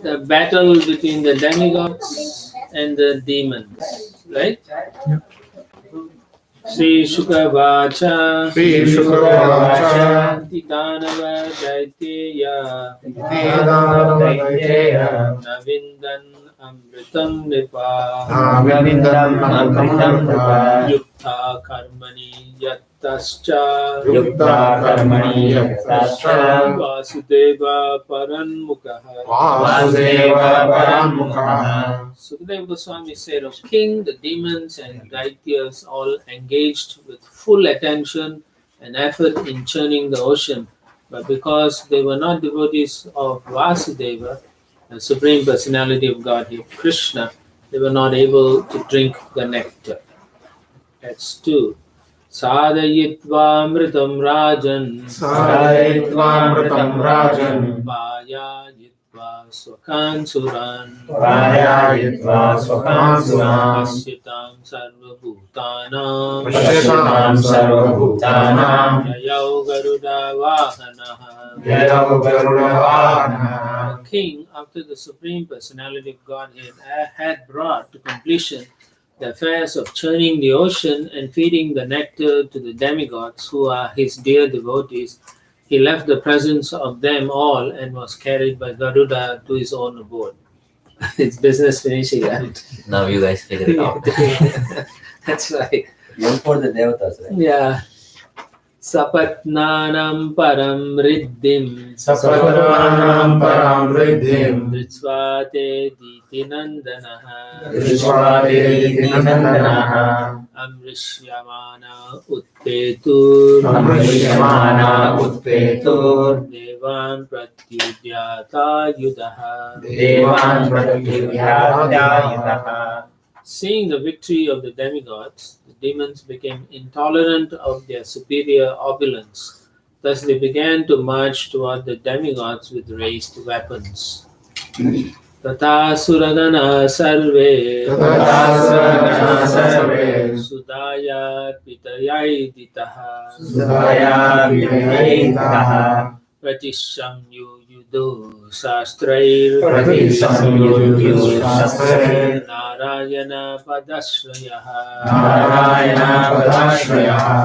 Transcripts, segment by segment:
the battle between the demigods and the demons, right? Yep. Sri Shukavacha Sri Shukavacha Titanava Daiteya Navindan Amritam Nipa Navindam Amritam Nipa Yukta Karmani Yattascha Yukta Karmani Yaktascha Vasudeva Paranmukaha. Vasudeva Paramukha. Sukadeva Goswami said of king, the demons and daityas all engaged with full attention and effort in churning the ocean, but because they were not devotees of Vasudeva, the Supreme Personality of Godhead, Krishna, they were not able to drink the nectar. That's 2. Sadayitva Amritam Rajan Sadayitva Amritam Rajan Payayitva Swakan Suran Payayitva Swakan Suram Pasyatam Sarvabhutanam Pasyatam Sarvabhutanam Yayau Garuda Vahanaha. Yadav Garudavahana. The king, after the Supreme Personality of Godhead had brought to completion the affairs of churning the ocean and feeding the nectar to the demigods, who are his dear devotees, he left the presence of them all and was carried by Garuda to his own abode. It's business finishing, right? Now you guys figure it out. That's right. Even for the devatas, right? Yeah. Sapatnanam param riddhim Sapatanam Param Riddhim Dritsvate diti nandanaha Vishwade Dinandanaha Amrishyamana utpetur Amrishyamana Utpetur Devan pratyudyata yudaha. Devan Pratyudyatayitaha. Seeing the victory of the demigods, the demons became intolerant of their superior opulence. Thus they began to march toward the demigods with raised weapons. Tata suradana sarve Tatasana Sarve Sudaya pitayai ditaha Sudaya Vidayitaha Pratishamyu yudo shastrair Pratisamyudyu Shastre Narayana padashrayaha. Narayana Padashrayaha.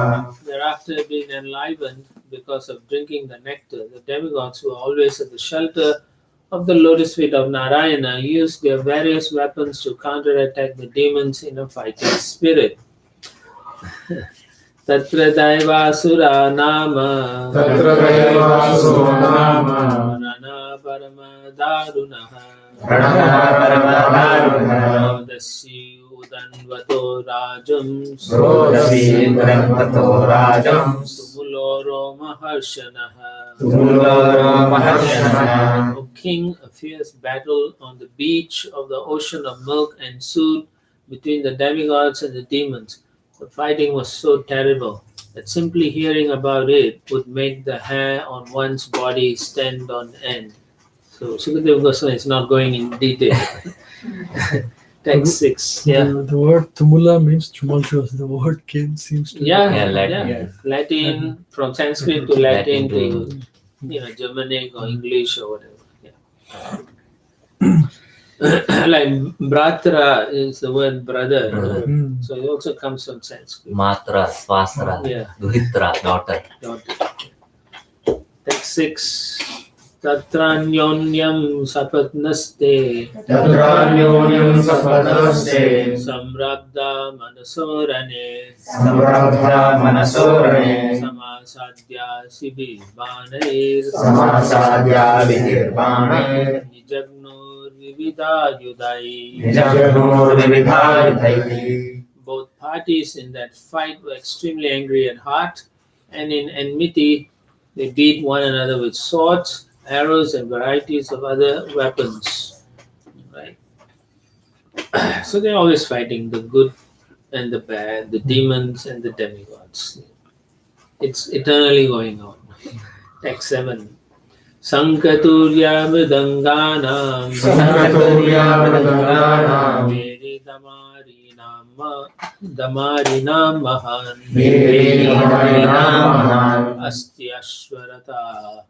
Thereafter being enlivened because of drinking the nectar, the demigods who were always at the shelter of the lotus feet of Narayana used their various weapons to counterattack the demons in a fighting spirit. Tatra Daivasura Nama Tatra Daivaso Nama Rana Parama Darunaha Pranamaramadharuna Dasi Udanvato Rajam Srodasi Udhanvato Rajam Tumuloro Maharshanaha. Tumuloro Maharshana. O king, a fierce battle on the beach of the ocean of milk ensued between the demigods and the demons. The fighting was so terrible that simply hearing about it would make the hair on one's body stand on end. So Sukadeva Goswami is not going in detail. Text 6. Yeah. The word tumula means tumultuous. The word king seems to Yeah, Yeah, Latin. yeah. Latin, from Sanskrit to Latin to Germanic or English or whatever. Yeah. Like bratra is the word brother, Mm. so it also comes from Sanskrit. Matra, Swastra, Yeah. Duhitra, daughter. Text 6. Tatranyonyam sapatnaste Tatranyonyam sapadaste samrabda manasorane Samradha Manasorane samasadya sibi banair Samasadya Vidirbane nijagnur vividayudai. Nijagnur Vividayudai. Both parties in that fight were extremely angry at heart, and in enmity they beat one another with swords, arrows, and varieties of other weapons. Right. So they're always fighting the good and the bad, the demons and the demigods. It's eternally going on. Text 7. Sankaturya mridanganam Sankaturya mridanganam Veri damarinam mahan Veri damarinam mahan Asti ashvarata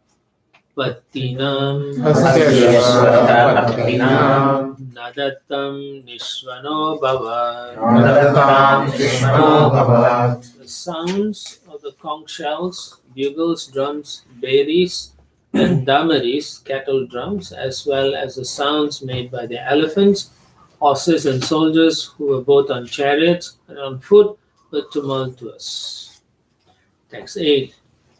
pattinam Asyashvatapattinam nadatam nishvano bhava. Nadatam Krishno Bhavat. The sounds of the conch shells, bugles, drums, berries, and damaris, cattle drums, as well as the sounds made by the elephants, horses, and soldiers who were both on chariots and on foot, were tumultuous. Text 8.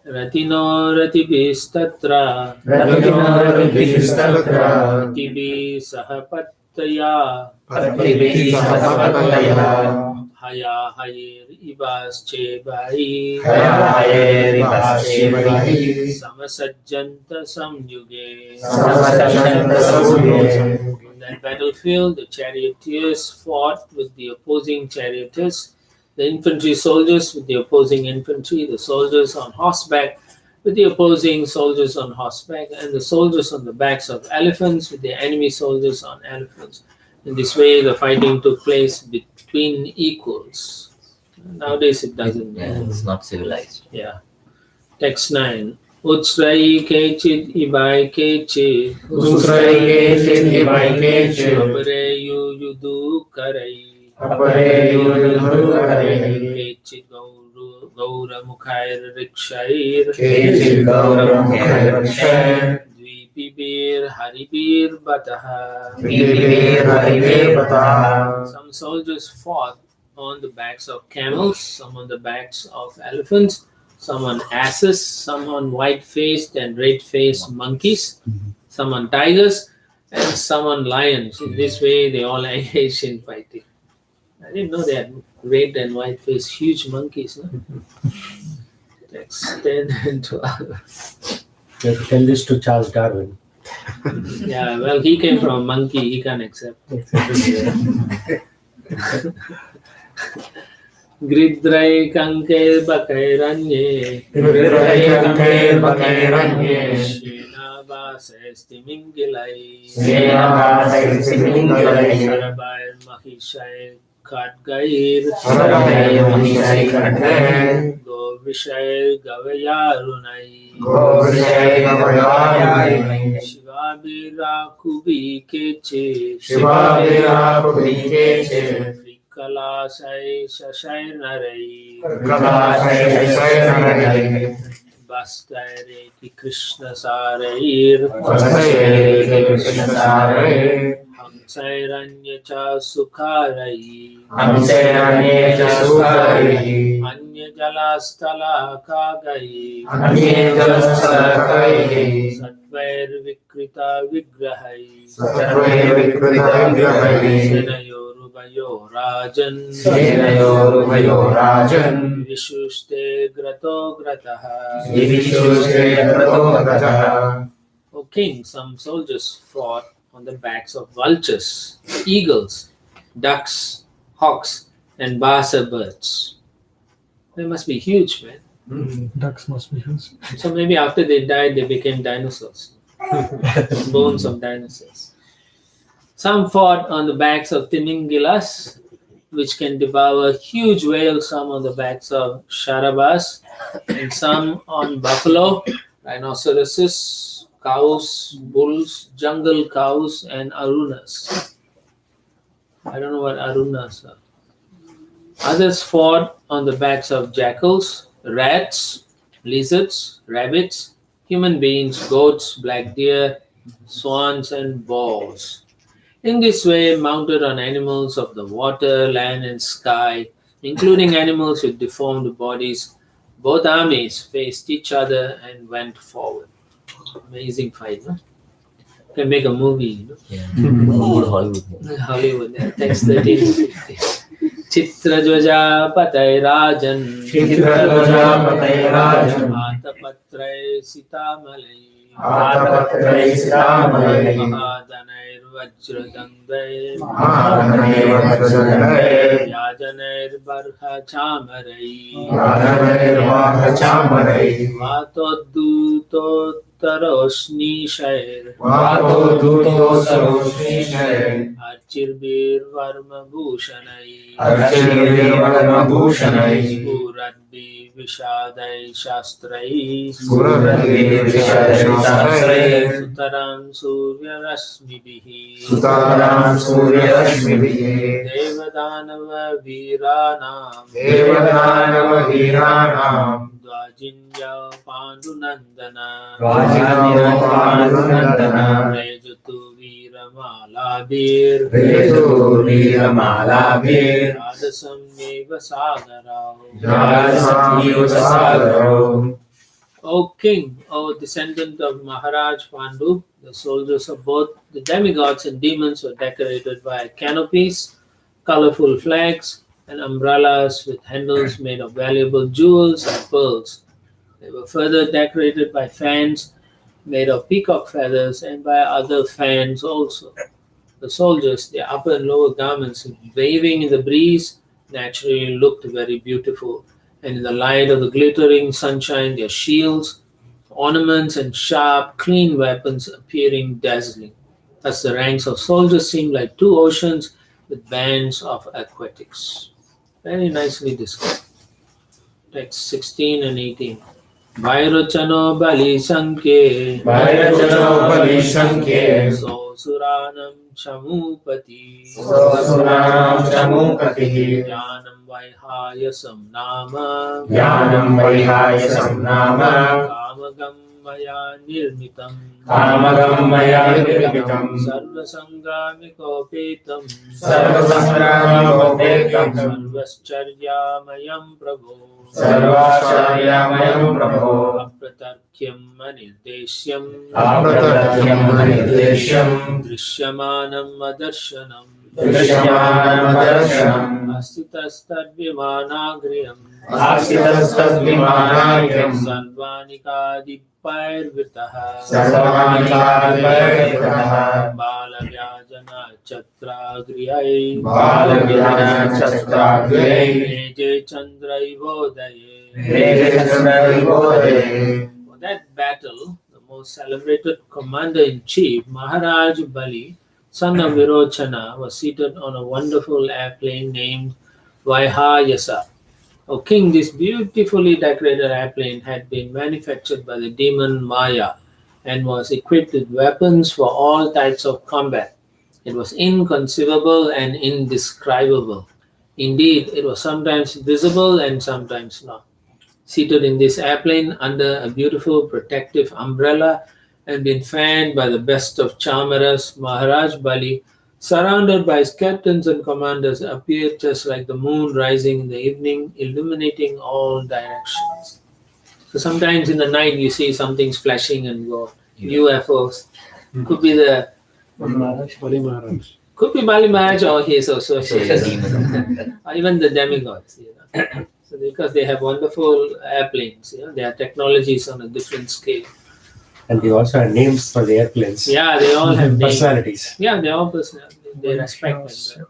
Ratino ratibis tatra Rathinarvishistatra ratibis sahapattaya Pattivi Sahapataya haya hayir ibas chebai Hayayeri Vashevahi samasajjanta samyuge. Samasachanta Samye On that battlefield, the charioteers fought with the opposing charioteers, the infantry soldiers with the opposing infantry, the soldiers on horseback with the opposing soldiers on horseback, and the soldiers on the backs of elephants with the enemy soldiers on elephants. In this way, the fighting took place between equals. Nowadays, it doesn't. Yeah, it's not civilized. Yeah. Text 9. Utsrai kechid ibai kechid Usrai Kechid Ivai Kechid apare yudu karai Apare Yudhare kechid gaura mukhair rikshair Kechid Gauram Khairakshay dvipibir haribir bataha. Vivir Harivir Pataha Some soldiers fought on the backs of camels, some on the backs of elephants, some on asses, some on white-faced and red-faced monkeys, some on tigers, and some on lions. In this way, they all engaged in fighting. I didn't know they had red and white-faced huge monkeys. No? Text 10 and 12. You have to tell this to Charles Darwin. Yeah, well, he came from a monkey. He can't accept. Gridrai kanke bakairanye Vivirai Kankair Bakairanye Shena vasesti mingilai Senavasai Simingalai Sarabai mahishai kadgair Sarabhai Mahishai Kadgai Go vishai gavayarunai Govishai Gavayai Shivabira kubi keche Shivavira Purike Kalasai shashai narai Kalasai Sayanai Bastaire ki Krishna Sarair Vasai Krishna Sarai Hamsairanya cha Sukharai Hamsayane Jasukari Anya Jalastala Kagai Anye Jalasakai Satvair Vikrita Vigrahai Satvai Vikrita Vigrahai Senayorubayo Rajan Senayoruvayo Rajan Vishuste Grato Grataha. Divishuste Grato Gataha O king, some soldiers fought on the backs of vultures, eagles, ducks, hawks, and basa birds. They must be huge, man. Ducks must be huge. So maybe after they died, they became dinosaurs. Bones of dinosaurs. Some fought on the backs of timingilas, which can devour huge whales, some on the backs of sharabas, and some on buffalo, rhinoceroses, cows, bulls, jungle cows, and arunas. I don't know what arunas are. Others fought on the backs of jackals, rats, lizards, rabbits, human beings, goats, black deer, swans, and boars. In this way, mounted on animals of the water, land, and sky, including animals with deformed bodies, both armies faced each other and went forward. Amazing fight, no? Can make a movie, you know? Yeah. Good Hollywood movie. Hollywood, yeah. Text 13. Chitrajwaja Patay Rajan Chitrajwaja Patay Rajan Atapatray Sitamalay Atapatray Sitamalay Mahadanair Vajradandai Mahadanair Vajradandai Yajanair Barha Chamarai Yadanair Varha Chamarai Vatoddutot दूतोत्तरोष्णीशैर् वातो दूतोत्तरोष्णीशैः अर्चिर्भिर्वर्मभूषणैः अर्चिर्वीर्वर्मभूषणैः स्फुरद्भिः विषादैः शास्त्रैः स्फुरद्भिर्विषयशास्त्रैः सुतरां सूर्यरश्मिभिः सुतारां सूर्यरश्मिभिः देवदानववीराणां द्वाजिन्या पाण्डुनन्दन पाण्डुनन्दन रेजतु वीरमालाभिर् वीरमालाभिः राजसंमेव सागरौ राजसंमेव सागरौ. O king, O descendant of Maharaj Pandu, the soldiers of both the demigods and demons were decorated by canopies, colorful flags, and umbrellas with handles made of valuable jewels and pearls. They were further decorated by fans made of peacock feathers and by other fans also. The soldiers, their upper and lower garments waving in the breeze, naturally looked very beautiful, and in the light of the glittering sunshine, their shields, ornaments, and sharp, clean weapons appearing dazzling. Thus, the ranks of soldiers seemed like two oceans with bands of aquatics. Very nicely described. Text 16 and 18. Vairachano Bali Sanke Vairachano Bali Sanke Sosuranam Chamupati Sosuranam Chamupati Jnanam Vaihayasam Nama Jnanam Vaihayasam Nama Kamagam Maya Nirmitam Kamagam Maya Nirmitam Sarvasangamikopetam Sarvasangamikopetam Sarvascharyamayam Prabhu Sarvacharyamayam Prabho Apratarkyam Anirdesyam Apratarkyam Anirdesyam Drishyamanam Adarshanam Drishyamanam Darshanam Astitastadvimanagriyam Astitastadvimanagriyam Sarvanikadipairvitaha Sarvanikadipairvitaha Balavyajana Chatragriyai Balavyajana Chatragriyai Neje Chandraivodaye. For that battle, the most celebrated commander-in-chief, Maharaj Bali, son of Virochana, was seated on a wonderful airplane named Vaihayasa. O king, this beautifully decorated airplane had been manufactured by the demon Maya and was equipped with weapons for all types of combat. It was inconceivable and indescribable. Indeed, it was sometimes visible and sometimes not. Seated in this airplane under a beautiful protective umbrella and being fanned by the best of charmerers, Maharaj Bali, surrounded by his captains and commanders, appeared just like the moon rising in the evening, illuminating all directions. So sometimes in the night you see something flashing and go, UFOs. Could be the could be Bali Maharaj or his associates, or even the demigods. So because they have wonderful airplanes, their technology is on a different scale. And they also have names for the airplanes. Yeah, they all have names. Personalities. Yeah, they all personalities. They respect them.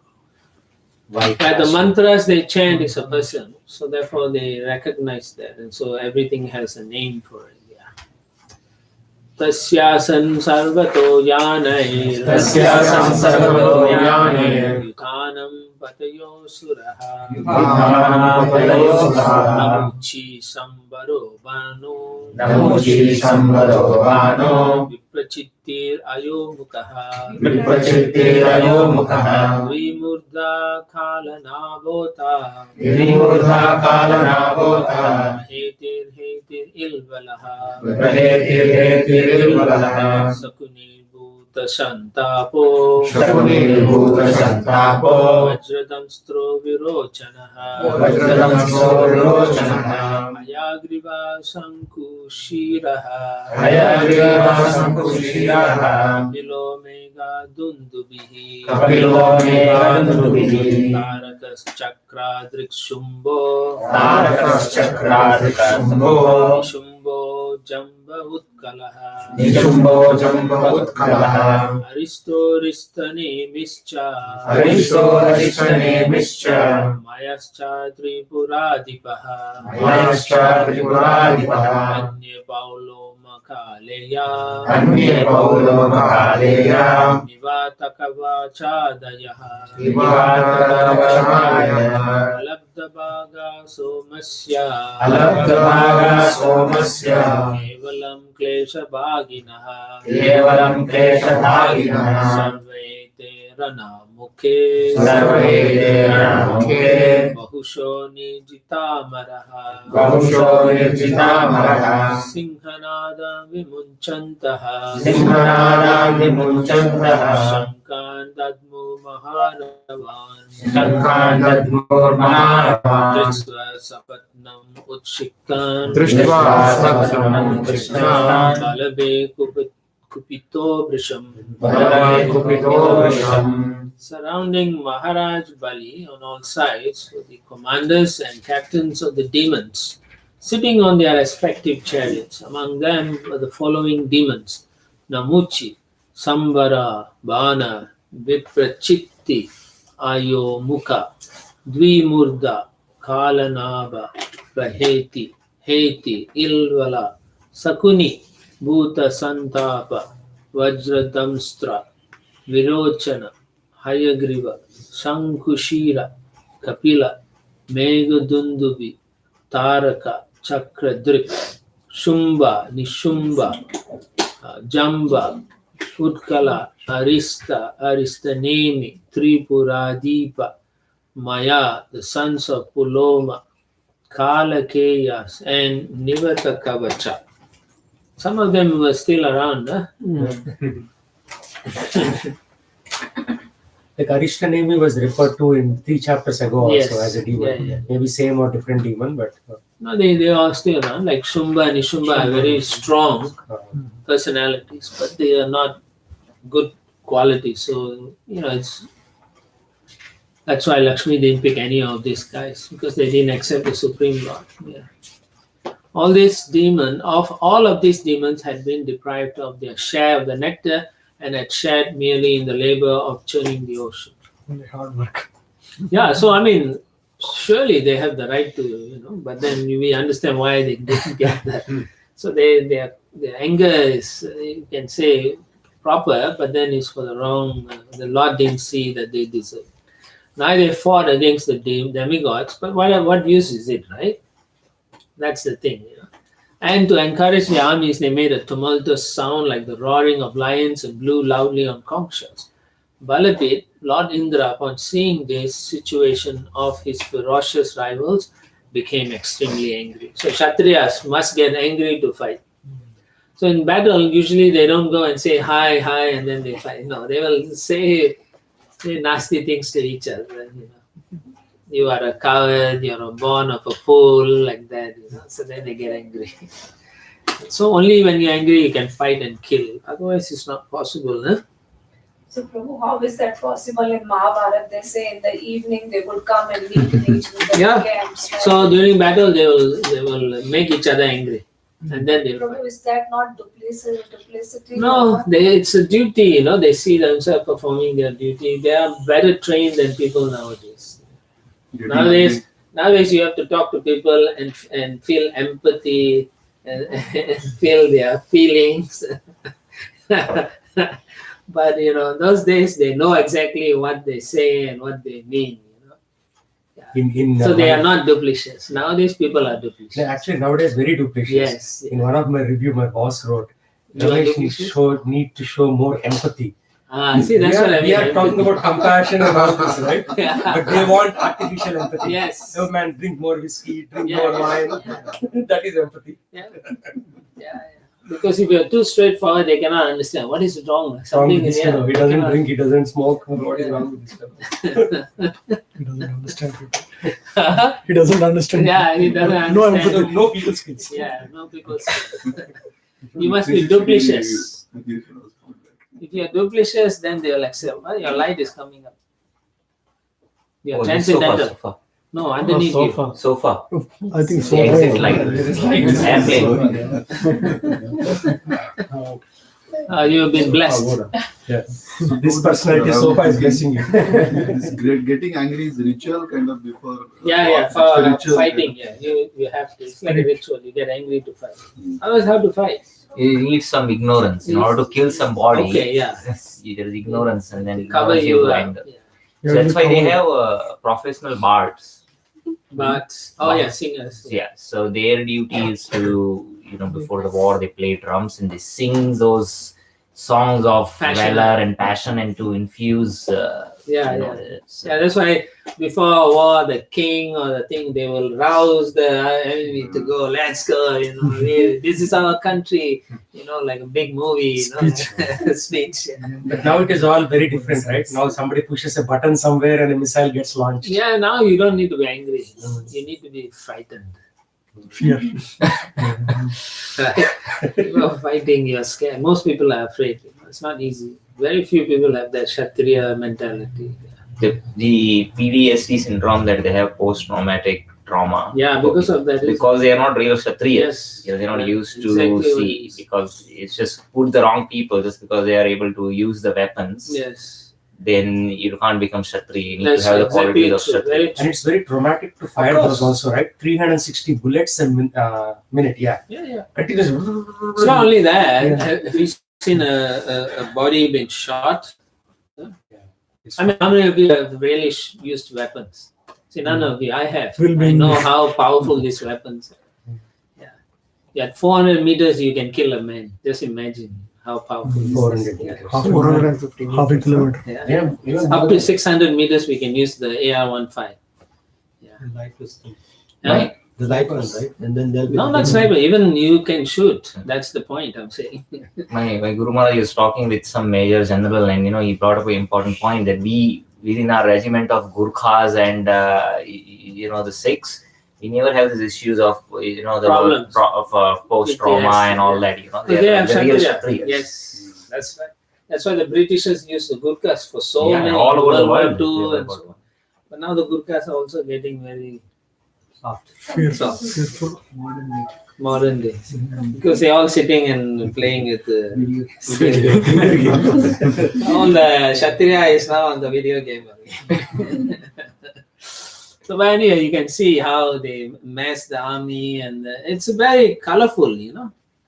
White Like the House. mantras they chant is a person, so therefore they recognize that, and so everything has a name for it. Tasyasan sarvato yanai Tasyasan sarvato yanai Yutanam patayo suraha Yutanam patayo suraha Namuchi sambaro bano Namuchi sambaro bano Viprachittir ayo mukaha Viprachitirayo mukaha Vimurdha kalanabota Virimurdha kalanabota Hetir ilvalaha Hetir ilvalaha Sakuni bhuta santapo Shakuniribhuta santapo Vajradamstro virochanaha Vajradamstro virochanaha Ayagriva sankushiraha Ayagriva sankushiraha Kapilo mega dundubihi Kapilo mega dundubihi Tarakas chakra drikshumbo Tarakas chakra drikshumbo Nishumbo jamba utkalaha Nishumbo jamba utkalaha Aristo ristane mischa Aristo ristane mischa Mayascha tripuradipaha Mayascha tripuradipaha Anye paulo Kaleya Anye Paulokaleya Nivatakavachadayaha Vivatavachaya Alabdhabaga Somasya Alabdhavaga Somasya Kevalam Klesha Bhaginaha Kevalam Kleshabhaginaha Sarve Rana Mukhe Sarvedena Mukhe Bahusho Nijitamaraha Bahusho Nirjitamaraha Sinhanada Vimunchantaha Simhanadam Vimunchantaha Shankan Dadmu Mahanavan Shankan Dadmur Maharavan Drishva Sapatnam Utshiktan Drishtva Sapnam Krishna Balabe Kupito Brisham Bhalave Kupito Vrisham Surrounding Maharaj Bali on all sides were the commanders and captains of the demons sitting on their respective chariots. Among them were the following demons: Namuchi, Sambara, Bana, Viprachitti, Ayomukha, Dvimurda, Kalanaba, Raheti, Heti, Ilvala, Sakuni, Bhuta Santapa, Vajradamstra, Virochana, Hayagriva, Sankushira, Kapila, Megadundubi, Taraka, Chakradrik, Shumba, Nishumba, Jamba, Utkala, Arista, Aristanemi, Tripuradipa, Maya, the sons of Puloma, Kalakeyas, and Nivatakavacha. Some of them were still around. Huh? Like Arishtanemi was referred to in 3 chapters ago Yes. also as a demon. Yeah. Maybe same or different demon, but No, they are still around. Like Shumba and Nishumba are very strong uh, personalities, but they are not good quality. So, that's why Lakshmi didn't pick any of these guys, because they didn't accept the Supreme Lord. Yeah. All of these demons had been deprived of their share of the nectar and had shared merely in the labor of churning the ocean. Only hard work. Yeah, so I mean, surely they have the right to, but then we understand why they didn't get that. So their anger is, you can say, proper, but then it's for the wrong. The Lord didn't see that they deserve. Now they fought against the demigods, but what use is it, right? That's the thing. And to encourage the armies, they made a tumultuous sound like the roaring of lions and blew loudly on conch shells. Balabit, Lord Indra, upon seeing this situation of his ferocious rivals, became extremely angry. So Kshatriyas must get angry to fight. So in battle, usually they don't go and say hi, hi, and then they fight. No, they will say nasty things to each other. You are a coward, you're born of a fool, like that. So then they get angry. So only when you're angry you can fight and kill. Otherwise, it's not possible. Huh? So, Prabhu, how is that possible in Mahabharata? They say in the evening they would come and meet in each of the Yeah. camps. Right? So during battle, they will make each other angry, and then they will Prabhu, fight. is that not duplicity? No, it's a duty. They see themselves performing their duty. They are better trained than people nowadays. Nowadays you have to talk to people and feel empathy and feel their feelings. But those days they know exactly what they say and what they mean. So they are not duplicitous. Nowadays people are duplicitous. actually nowadays very duplicitous. Yes. In one of my review, my boss wrote, You are Ramesh duplicitous? need to show more empathy. See, that's what I mean. We are talking about compassion and all this, right? Yeah. But they want artificial empathy. Yes. Oh man, drink more whiskey, drink Yeah. more wine. That is empathy. Yeah. Because if you're too straightforward, they cannot understand what is wrong. Wrong Something with this is fellow. He they doesn't cannot- drink, he doesn't smoke. What is wrong with this fellow? He doesn't understand people. He doesn't understand Yeah, he people. doesn't No understand. empathy. No people skills. Yeah, no people say. You must be duplicitous. If you are duplicitous, then they will accept. Well, your light is coming up. You are transcendental. Sofa. No, underneath you. Sofa. Sofa. I think so. The exit light. Airplane. You've been blessed. Yes. This personality so far is blessing you. This getting angry is ritual kind of before. Yeah, it's for spiritual fighting. kind of- Yeah, you have to. It's like a ritual. You get angry to fight. Otherwise, how to fight? You need some ignorance in order to kill somebody. Okay, yeah. There is ignorance, and then Cover ignorance you. blind. Yeah. So that's why they have professional bards. But singers. Yeah. So their duty is to, before the war, they play drums and they sing those songs of Passion. valor and passion, and to infuse. That's why before a war, the king or the thing, they will rouse the enemy to go. Let's go. This is our country. Like a big movie. Speech. Yeah. But now it is all very different, right? Now somebody pushes a button somewhere and a missile gets launched. Yeah. Now you don't need to be angry. You need to be frightened. Fear. You are fighting. You're scared. Most people are afraid. It's not easy. Very few people have that Kshatriya mentality. The PTSD syndrome that they have, post-traumatic trauma. Yeah, because of that. Because they are not real Kshatriyas. Yes. They're not used to Exactly what it see, is. because it's just put the wrong people just because they are able to use the weapons. Yes. Then you can't become Kshatriya. You need That's to have the exactly qualities of true. Kshatriya. Very And true. it's very traumatic to fire course. those also, right? 360 bullets a minute, yeah. Yeah. Continuous. It's not only that. Yeah. Have you seen a body being shot? It's I mean, how many of you have really used weapons? See, none of you. I have. Will be I in- know how powerful these weapons are. Yeah. At 400 meters, you can kill a man. Just imagine how powerful this 400 is. meters. Half a 450 half a kilometer. Yeah. Yeah, even Up to 600 meters, we can use the AR-15. Yeah. The sniper, right? And then there'll be No, not sniper. Even you can shoot. That's the point I'm saying. My Guru Maharaj was talking with some major general, and he brought up an important point that we, within our regiment of Gurkhas and the Sikhs, we never have these issues of the Problems. post trauma PTSD, and all yeah. that. So they have they're real Kshatriya. Kshatriyas. Yes, that's right. That's why the Britishers used the Gurkhas for so Yeah, many all over the World War world. II and so on. But now the Gurkhas are also getting very Fearful. soft, Fearful. modern days, because they're all sitting and playing with the all the Kshatriya is now on the video game only. So, but anyway, you can see how they mass the army, and it's very colorful,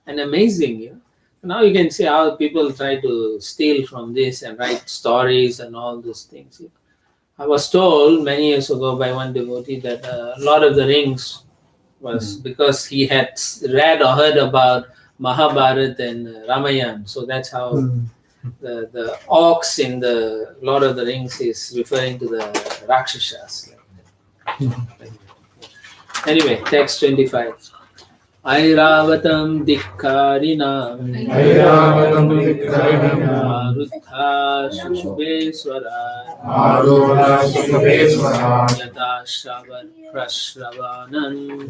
and amazing, Now you can see how people try to steal from this and write stories and all those things. I was told many years ago by one devotee that a lot of the rings was because he had read or heard about Mahabharata and Ramayana. So that's how the orcs in the Lord of the Rings is referring to the Rakshasas. Anyway, text 25. Airavatam dikkarina Airavatam dikkarina Arudha Shubheswara Arudha Shubheswara Yata Shravan Prashravanam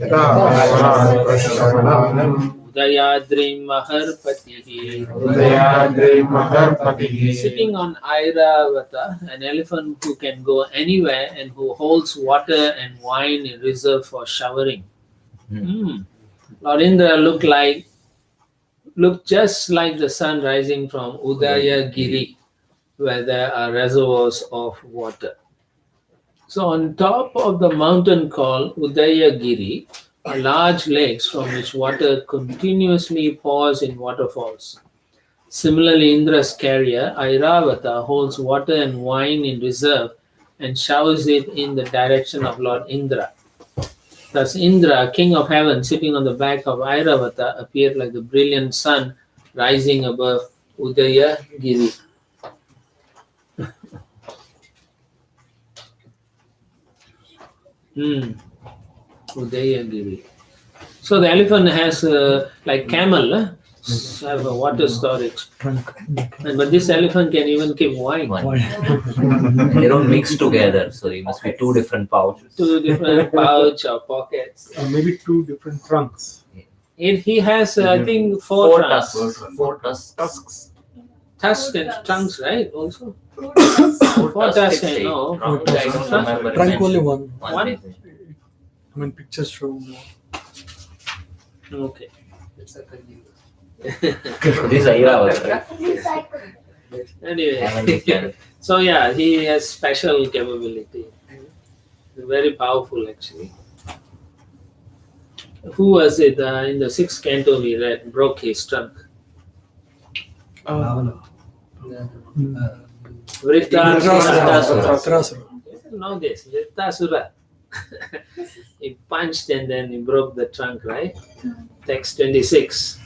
Prashravanam Udayadrim Maharpatihi. Udayadri Maharpatihi. Sitting on Airavata, an elephant who can go anywhere and who holds water and wine in reserve for showering. Lord Indra looked just like the sun rising from Udayagiri, where there are reservoirs of water. So on top of the mountain called Udayagiri are large lakes from which water continuously pours in waterfalls. Similarly, Indra's carrier, Airavata, holds water and wine in reserve and showers it in the direction of Lord Indra. Thus, Indra, king of heaven, sitting on the back of Airavata, appeared like the brilliant sun rising above Udayagiri. Udayagiri. So the elephant has like camel, have a water storage. But this elephant can even keep wine. They don't mix together, so it must be two different pouches. Two different pouch or pockets. Maybe two different trunks. He has, I think, four trunks. Four tusks. Tusks and trunks, right? Also, Four four tusks, I know. Trunk, I don't remember. Trunk only one. One? I mean, pictures show. Okay. This is Airavata, right? Anyway, so yeah, he has special capability. Very powerful, actually. Who was it in the sixth canto we read? Broke his trunk. Vritrasura. Know this, Vritrasura. He punched and then he broke the trunk, right? Text 26.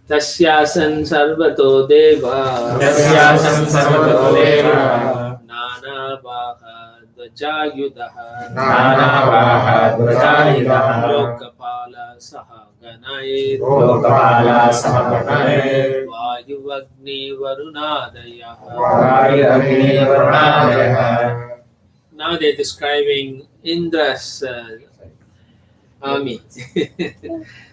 Tasyasan sarvato deva Tasyasan sarvato deva Nana Baha Dvajayudaha Nanavaha Dvajayudaha Lokapala Saha Ganai Lokapala Sahaganai Vayuvagni Varunadayaha. Vayagni Varunadayaha. Now they're describing Indra's army.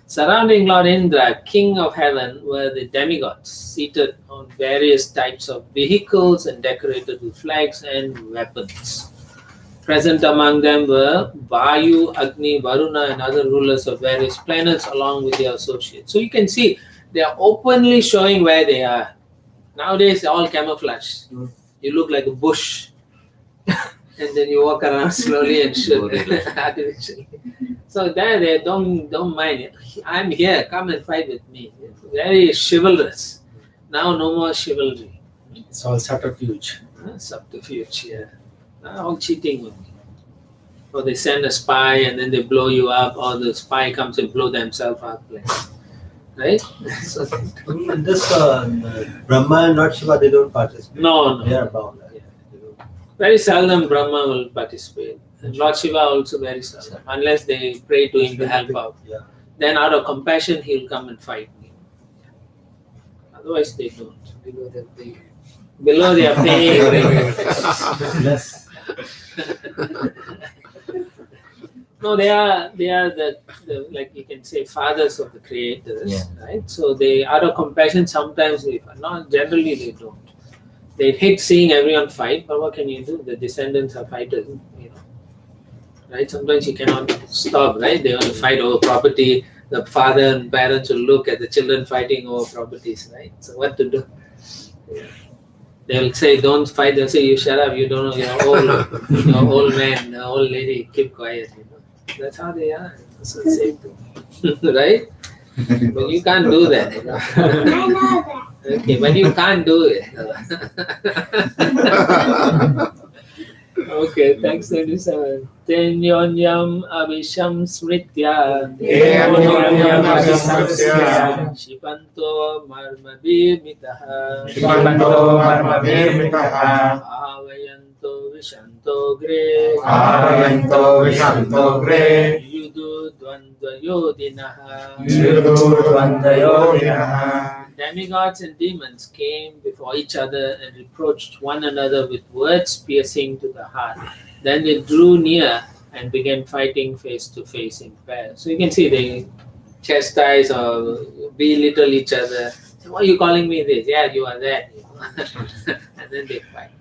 Surrounding Lord Indra, king of heaven, were the demigods seated on various types of vehicles and decorated with flags and weapons. Present among them were Vayu, Agni, Varuna, and other rulers of various planets along with their associates. So you can see they are openly showing where they are. Nowadays, they're all camouflage. You look like a bush. And then you walk around slowly and shoot artificially. So there they don't mind. I'm here, come and fight with me. It's very chivalrous. Now no more chivalry. It's all subterfuge. Subterfuge, yeah. Now all cheating with me. Or they send a spy and then they blow you up, or the spy comes and blow themselves up. Right? So, In this Brahma and Lord Shiva, they don't participate. no. They are bound. Very seldom Brahma will participate. And Lord Shiva also very seldom, unless they pray to him to help out. Yeah. Then out of compassion, he'll come and fight me. Otherwise, they don't. Below they are paying. Less. No, they are the like you can say fathers of the creators, Yeah. right? So they out of compassion sometimes they fight. Not generally they don't. They hate seeing everyone fight, but what can you do? The descendants are fighters, right? Sometimes you cannot stop, right? They want to fight over property. The father and parents will look at the children fighting over properties, right? So what to do? Yeah. They'll say, "Don't fight." They'll say, "You shut up. You don't know. You're old. You're old man, old lady. Keep quiet." That's how they are. It's the same thing, right? But you can't do that. I know that. Okay, but you can't do it. Okay, thanks 27. Tenyonyam avisham smritya Tenyonyam avisham smritya Shipanto marmabir mitaha Shipanto marmabir mitaha Avayanto vishanto gre Avayanto vishanto gre Yudu dvandva yodinaha Yudurvandayodinaha. Demigods and demons came before each other and reproached one another with words piercing to the heart. Then they drew near and began fighting face to face in pairs. So you can see they chastise or belittle each other. So, why are you calling me this? Yeah, you are that. And then they fight.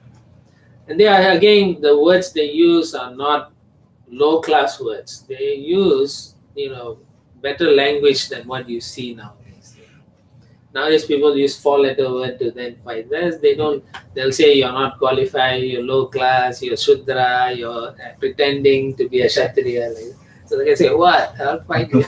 And they are, again, the words they use are not low class words. They use, better language than what you see nowadays. Nowadays, people use four-letter word to then fight. Whereas they don't. They'll say you're not qualified, you're low class, you're Shudra, you're pretending to be a Kshatriya. So they can say, "What? I'll fight you."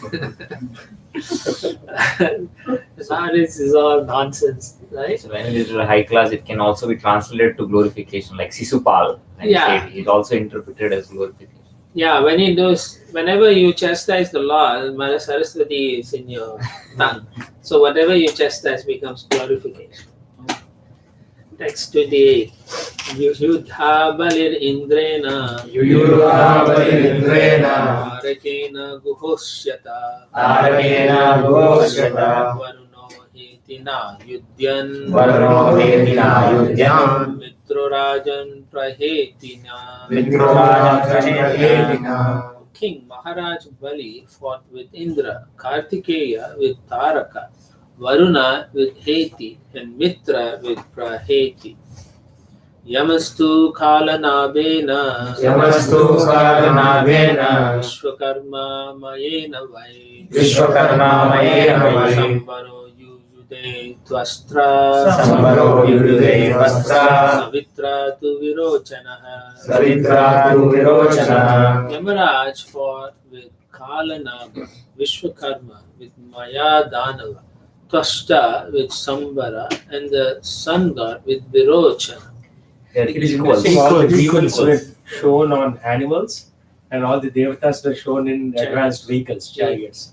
Nowadays, is all nonsense, right? So when it is high class, it can also be translated to glorification, like Sisupal. Yeah. It's also interpreted as glorification. Yeah, whenever you chastise the Lord, Mother Saraswati is in your tongue. So whatever you chastise becomes glorification. Text 28. Yudha balir indrena Yudha balir indrena Tarakena guhoshyata Tarakena guhoshyata Varuno hetina yudyan Varuno hetina yudyan Mitrorajan prahetina Mitrorajan King Maharaj Bali fought with Indra, Kartikeya with Taraka, Varuna with Heti, and Mitra with Praheti. Yamastu Kalanabena Vishwakarma Mayena Vai Vishwakarma Mayena Vai Sambaro Yude Tvastra Sambaro Yude Vastra Savitra tu Virochanaha. Savitra tu Virochana. Yamaraj fought with Kalanaba, Vishwakarma with Maya Danava, Tvashta with Sambara, and the sun god with Virochana. They're It is equal. interesting. All the Equal. demons were shown on animals, and all the devatas were shown in advanced vehicles, chariots.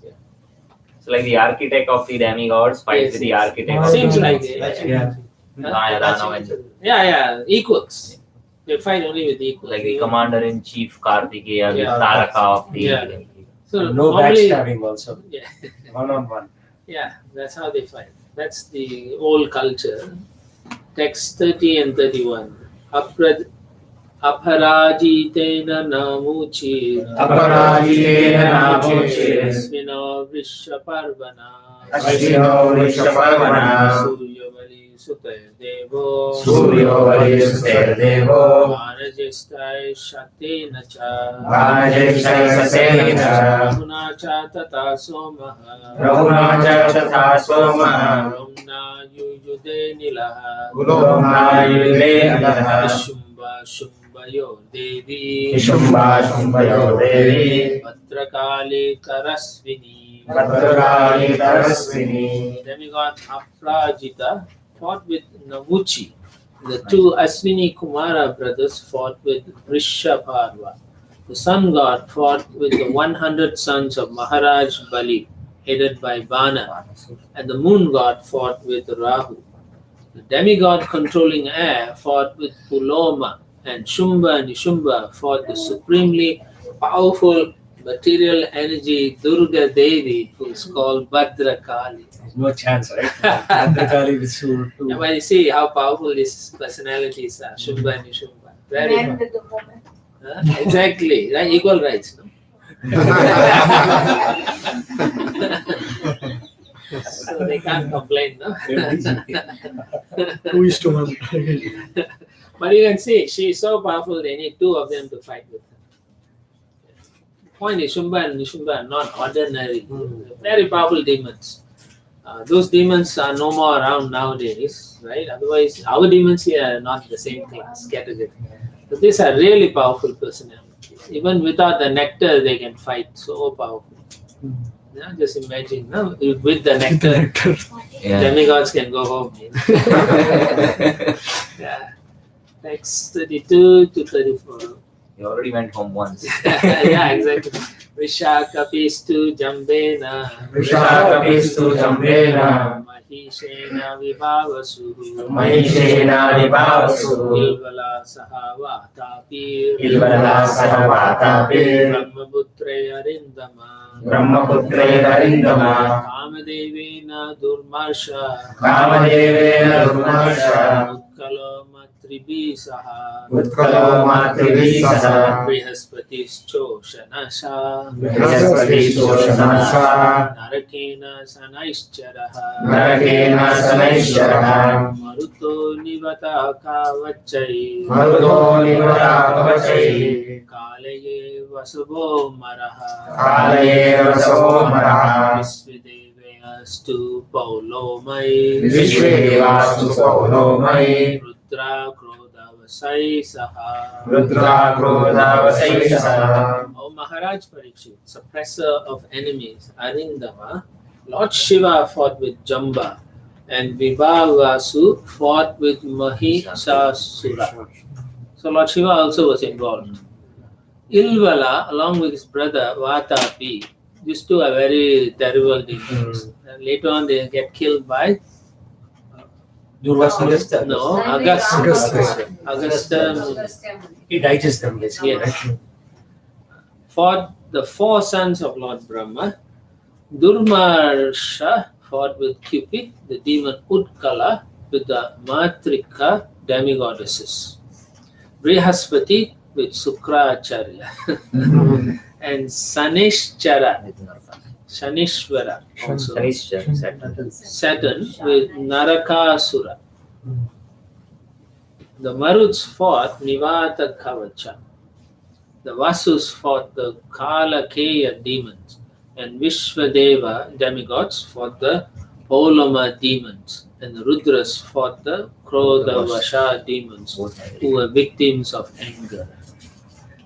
So like the architect of the demigods fights Yes, with the yes. architect of Seems the like Yeah. Maya, Danava, and Yeah, equals. They fight only with equals. like the commander in chief Kartikeya with Yeah. Taraka of the Yeah. So And no normally, backstabbing also. Yeah. One on one. Yeah, that's how they fight. That's the old culture. Text 30 and 31. Aparajitena namuchi. Aparajitena namuchi. Asmino Vrishaparvana. Ashvino Vrishaparvana. Suryavali Sute Devo. Suryavali Sute Devo. Vanajistai Shatena Cha. Vanajistai Shatena Cha. Rahunacha Tata Somaha. Rahunacha Tata Somaha. Rumna Yuyude Nilaha. Ulomna Yude Nilaha. Shumba Shumbayo Devi. Shumba Shumbayo Devi. Bhadrakali Karasvini. Bhadrakali Karasvini. Demigod Aprajita fought with Namuchi. The two Aswini Kumara brothers fought with Vrishaparva. The sun god fought with the 100 sons of Maharaj Bali, headed by Bana, and the moon god fought with Rahu. The demigod controlling air fought with Puloma, and Shumba and Nishumba fought the supremely powerful material energy Durga Devi, who is called Bhadrakali. There's no chance, right? Bhadrakali with Sur too. Now, when you see how powerful these personalities are, Shumba and Nishumba. Very Men with the woman. Exactly, right? Equal rights, no? So they can't complain, no? Who is to one? But you can see, she is so powerful, they need two of them to fight with her. Point is, Shumba and Nishumba are not ordinary, very powerful demons. Those demons are no more around nowadays, right? Otherwise, our demons here are not the same class category. But these are really powerful personalities. Even without the nectar, they can fight. So powerful. Yeah, just imagine, no? With the nectar, demigods can go home. You know? Yeah. Text 32 to 34. You already went home once. Yeah, exactly. Vishakapistu Jambena. Vishakapistu Jambena. Mahishena Vibhavasu. Mahishena Vibhavasu. Ilvala Sahavatapi. Ilvala Sahavatapi. Brahmaputre Arindama. Brahmaputre Arindama. Kamadevena Durmarsha. Kamadevena Durmarsha. Utkalo Matribi Saha. Utkalo Matribi Saha. Brihaspati's Choshanasha. Brihaspati's Choshanasha. Narakena Sanaishcharaha. Narakena Sanaishcharaha. Maruto Nivata Kavachai. Maruto Nivata Kavachai. Kalaye Vasubho Maraha. Kalaye Vasubho Maraha. Visvidevyastu Paulomai. Visvidevyastu Paulomai. Rudra Krodavasai Saha. Rudra Krodavasai Saha. O Maharaj Parikshit, suppressor of enemies, Arindama, Lord Shiva fought with Jamba, and Vibhavasu fought with Mahishasura. So Lord Shiva also was involved. Ilvala, along with his brother Vatapi, these two are very terrible demons. And later on, they get killed by Durvasa. no Agastya. Agastya. He digests them basically. Yes. Fought the four sons of Lord Brahma. Durmarsha fought with Cupid, the demon Utkala, with the Matrika demigoddesses. Brihaspati with Sukracharya. And Sanishchara, Shanishwara also. Saturn with Narakasura. The Maruts fought Nivata Kavacha. The Vasus fought the Kalakeya demons, and Vishwadeva demigods fought the Polama demons, and the Rudras fought the Krodavasha demons, who were victims of anger.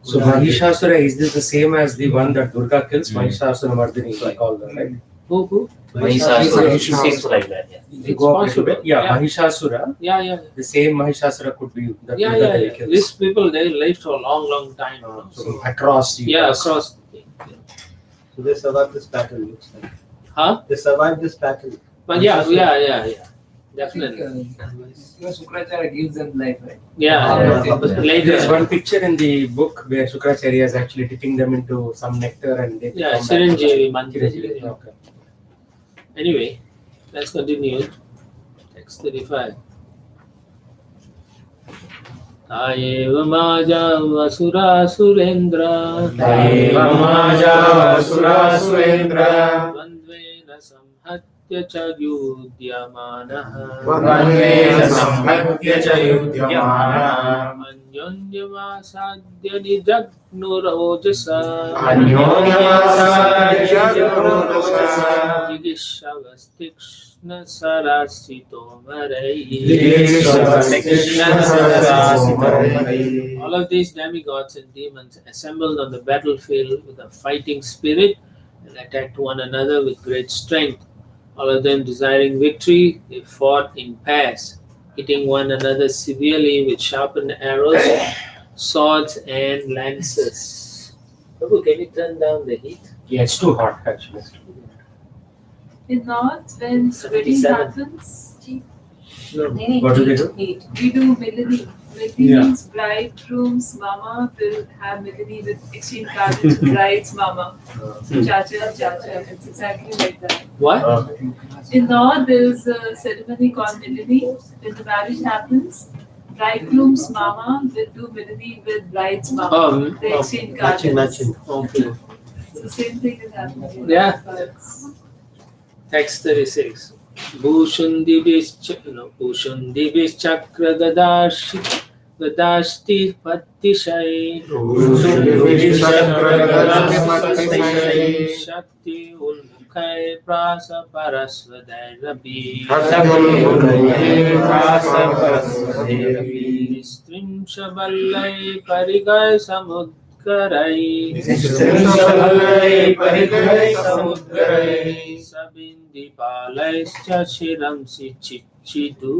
So Mahishasura, is this the same as the one that Durga kills? Mahishasura Mardini, we call her, right? Who? Mahishasura seems like that. Yeah. If you go up a little bit, Yeah. Mahishasura, Yeah. the same Mahishasura could be that Yeah. Durga Devi kills. These people, they lived for a long time. So across the Across. So they survived this battle, looks like. Huh? They survived this battle. But yeah. Definitely. Shukracharya gives them life, right? Yeah. Later. There's one picture in the book where Shukracharya is actually dipping them into some nectar and they Yeah, come back. Chiranjeevi mantra. Chiranjeevi, okay. Anyway, let's continue. Text 35. Taeva maja vasura surendra. Taeva maja vasura surendra. Vandvena samhatya cha yudyamanaha. Vandvena samhatya cha yudyamanaha. Anyonyamasadya nijagnurojasa. Anyonyamasadya Jigishavastiksna sarasito marai. All of these demigods and demons assembled on the battlefield with a fighting spirit and attacked one another with great strength. All of them desiring victory, they fought in pairs, hitting one another severely with sharpened arrows, swords, and lances. Prabhu, can you turn down the heat? Yeah, it's too hot actually. In North, when wedding 77. happens, What do they do? we do milani. Milani means bridegroom's mama will have milani with exchange cards with bride's mama. Chacha. It's exactly like that. What? In North, there is a ceremony called milani. When the marriage happens, bridegroom's mama will do milani with bride's mama. They exchange cards. Matching. Okay. So same thing is happening. Yeah. Text 36. Bhushundibis chakra gadashti patishai. Shakti ulmukhai prasa parasvadai rabi. Nistrim shaballai parigai samudkarai. Sabindi palaischa shiram sichichidu.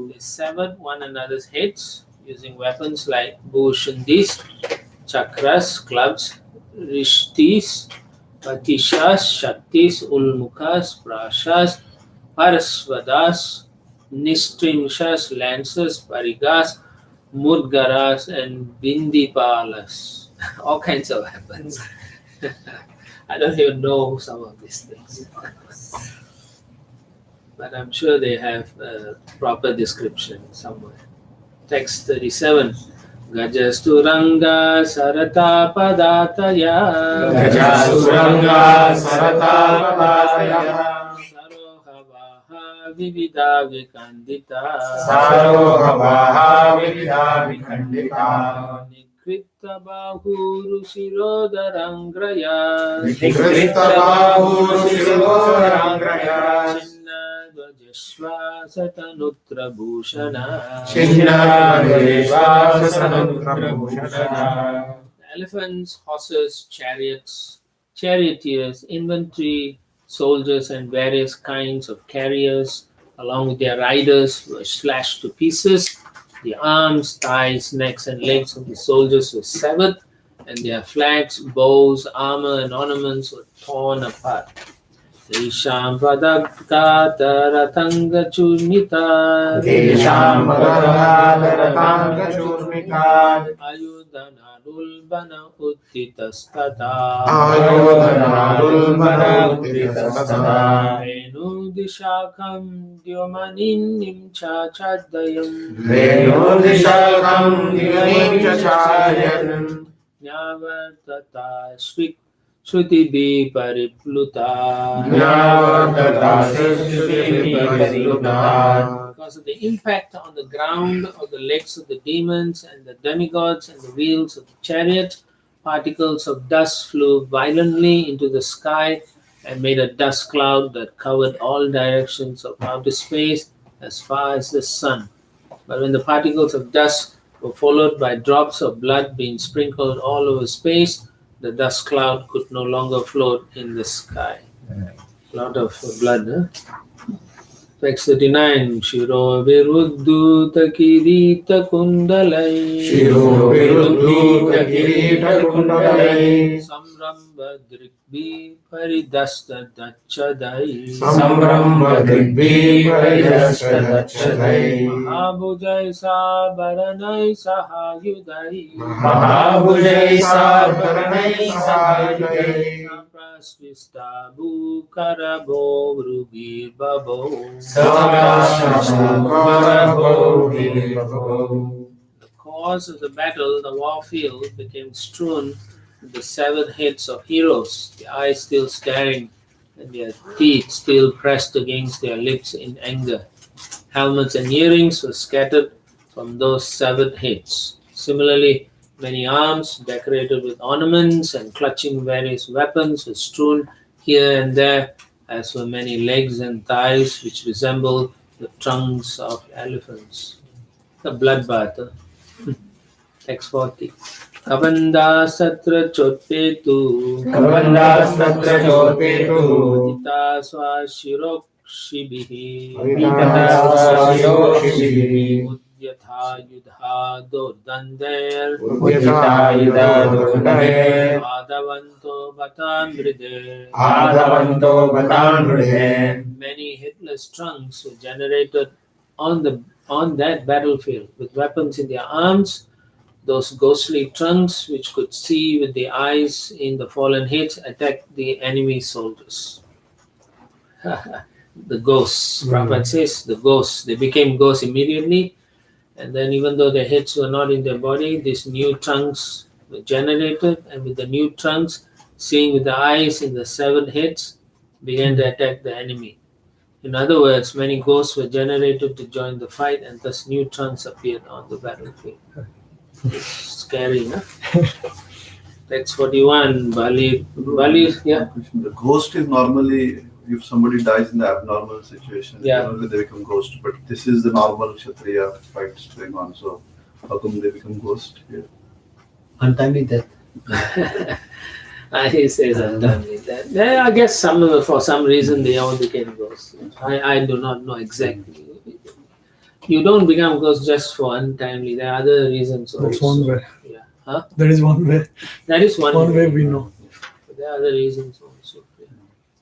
They severed one another's heads using weapons like bhushundis, chakras, clubs, rishtis, patishas, shaktis, ulmukas, prashas, parasvadas, nistrimshas, lances, parigas, mudgaras, and bindipalas. All kinds of weapons. I don't even know some of these things. But I'm sure they have a proper description somewhere. Text 37. Gajasturanga sarata padataya. Sarohavaha vividha vikandita. Nikrita bahuru shirodarangraya. Chinna dvajashvasatanuttra bhushana. Elephants, horses, charioteers, infantry, soldiers, and various kinds of carriers, along with their riders, were slashed to pieces. The arms, thighs, necks, and legs of the soldiers were severed, and their flags, bows, armor, and ornaments were torn apart. Tesham padakata ratanga churnita. Ayudana dulbana uttitastata. Venu dishakam dyomaninim chachadayam. Nyavartata Shruti paripluta. Because of the impact on the ground of the legs of the demons and the demigods and the wheels of the chariot, Particles of dust flew violently into the sky and made a dust cloud that covered all directions of outer space as far as the sun. But when the particles of dust were followed by drops of blood being sprinkled all over space, the dust cloud could no longer float in the sky. A lot of blood, huh? Text 39. Shiro Virudduta Kirita Kundalai. Shiro Virudduta Kirita Kundalai. Samramba Drikbi Paridasta Dachadai. Samramba Drigbi Paridasta Dachadai. Mahabhujai Sabaranai Sahayudai. Mahabhujai Sabaranai Sahayudai. Saprasvista Bhukarabo Vrugir Babo. The cause of the battle, the war field, became strewn with the severed heads of heroes, the eyes still staring and their teeth still pressed against their lips in anger. Helmets and earrings were scattered from those severed heads. Similarly, many arms, decorated with ornaments and clutching various weapons, were strewn here and there, as were many legs and thighs which resembled the trunks of elephants. The bloodbath. Text 40. Kavanda Satra Chotpetu. Kavanda Satra Chotpetu. Tita Swashirok Shibihi. Udyatha Yudha Dordander. Adavanto Batamride. Many headless trunks were generated on that battlefield with weapons in their arms. Those ghostly trunks, which could see with the eyes in the fallen heads, attacked the enemy soldiers. The ghosts. Prabhupada says the ghosts. They became ghosts immediately, and then even though their heads were not in their body, these new trunks were generated, and with the new trunks, seeing with the eyes in the severed heads, began to attack the enemy. In other words, many ghosts were generated to join the fight, and thus new trunks appeared on the battlefield. It's scary, huh? Text 41. Bali, yeah. The ghost is normally if somebody dies in the abnormal situation, normally they become ghost. But this is the normal Kshatriya fights going on. So how come they become ghost here? Untimely death. He says untimely death. Yeah, I guess for some reason they all became ghosts. I do not know exactly. You don't become ghost just for untimely. There are other reasons also. That's one way. Yeah. Huh? That is one way. That is one way we know. But there are other reasons also. Yeah.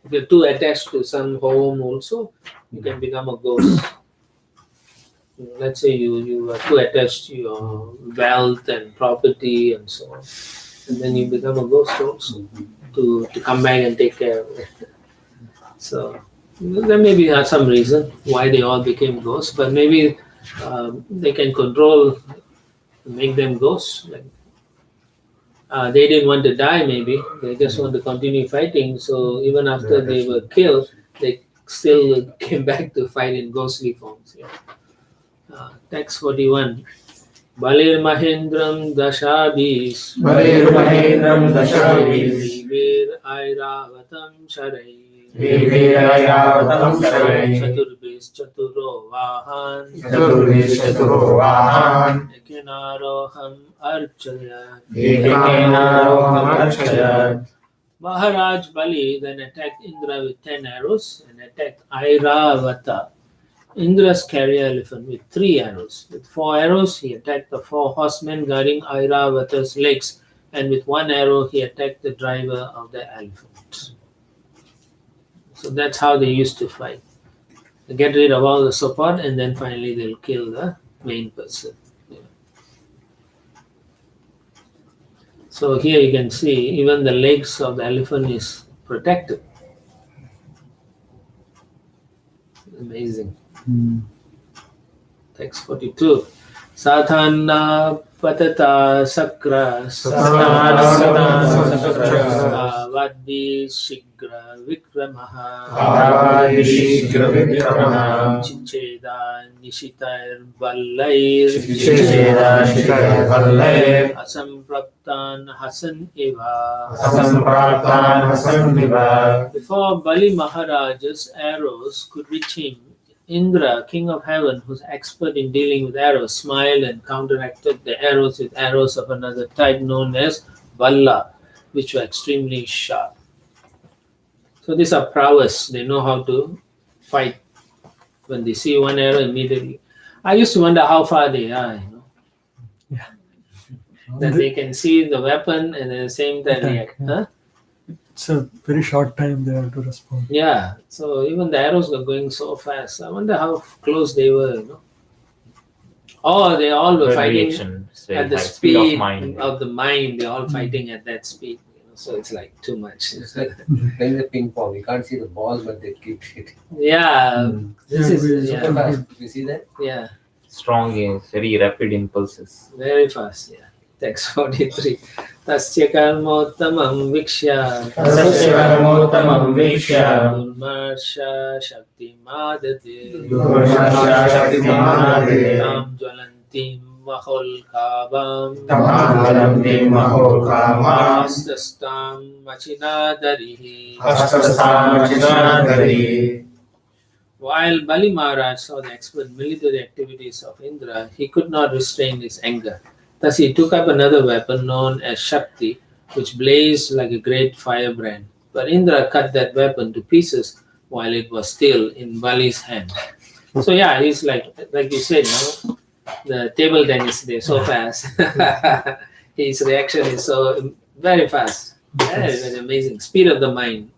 If you're too attached to some home also, you can become a ghost. Let's say you are too attached to your wealth and property and so on. And then you become a ghost also to come back and take care of it. So there may be some reason why they all became ghosts, but maybe they can control, make them ghosts. Like, they didn't want to die, maybe they just want to continue fighting. So even after they were killed, they still came back to fight in ghostly forms. Yeah. Text 41. Balir Mahendram Dashabis. Balir Mahendram Dashabis. Vivir Airavatam Sharai. Chaturbis Chaturo Vahan. Chaturbis Chaturo Vahan. Ekinaroham Archayat. Ekinaroham Archayat. Maharaj Bali then attacked Indra with 10 arrows and attacked Airavata, Indra's carrier elephant, with 3 arrows. With 4 arrows, he attacked the 4 horsemen guarding Airavata's legs, and with 1 arrow, he attacked the driver of the elephant. So that's how they used to fight. They get rid of all the support, and then finally they'll kill the main person. Yeah. So here you can see even the legs of the elephant is protected. Amazing. Text 42. Sathana patata sakra Avadhi Shigra Vikramaha Avadishikravitramah Chicheda Nishitair Vallair Chichedashikaravallayir Asampraptan Hasan Eva. Asampraptan hasanviva Before Bali Maharaj's arrows could reach him, Indra, king of heaven, who's expert in dealing with arrows, smiled and counteracted the arrows with arrows of another type known as Valla, which were extremely sharp. So these are prowess. They know how to fight. When they see one arrow, immediately. I used to wonder how far they are, Yeah. That they can see the weapon and at the same time Attack, react. yeah. Huh? It's a very short time they have to respond. Yeah, so even the arrows were going so fast. I wonder how close they were, Oh, they all were Good fighting reaction. It's very at the high. speed of mind. of the mind. They're all fighting at that speed. So it's like too much. It's like playing the ping pong. You can't see the ball, but they keep hitting. Yeah, this Yeah, is we- So yeah, fast. You see that? yeah, Strong, very rapid impulses. very fast. Yeah. Text 43. Tasya karmottamam vikshya Tasya karmottamam vikshya durmarsha shakti madate Durmarsha shaktimadate tam jwalantim mahol kabam Tamagalantim mahokama hastastam machinadarihi. Hastastamachinadari While Bali Maharaj saw the expert military activities of Indra, he could not restrain his anger. Thus he took up another weapon known as Shakti, which blazed like a great firebrand. But Indra cut that weapon to pieces while it was still in Bali's hand. So yeah, he's like you said, the table tennis, they're so fast. His reaction is so very fast. Very amazing. Speed of the mind.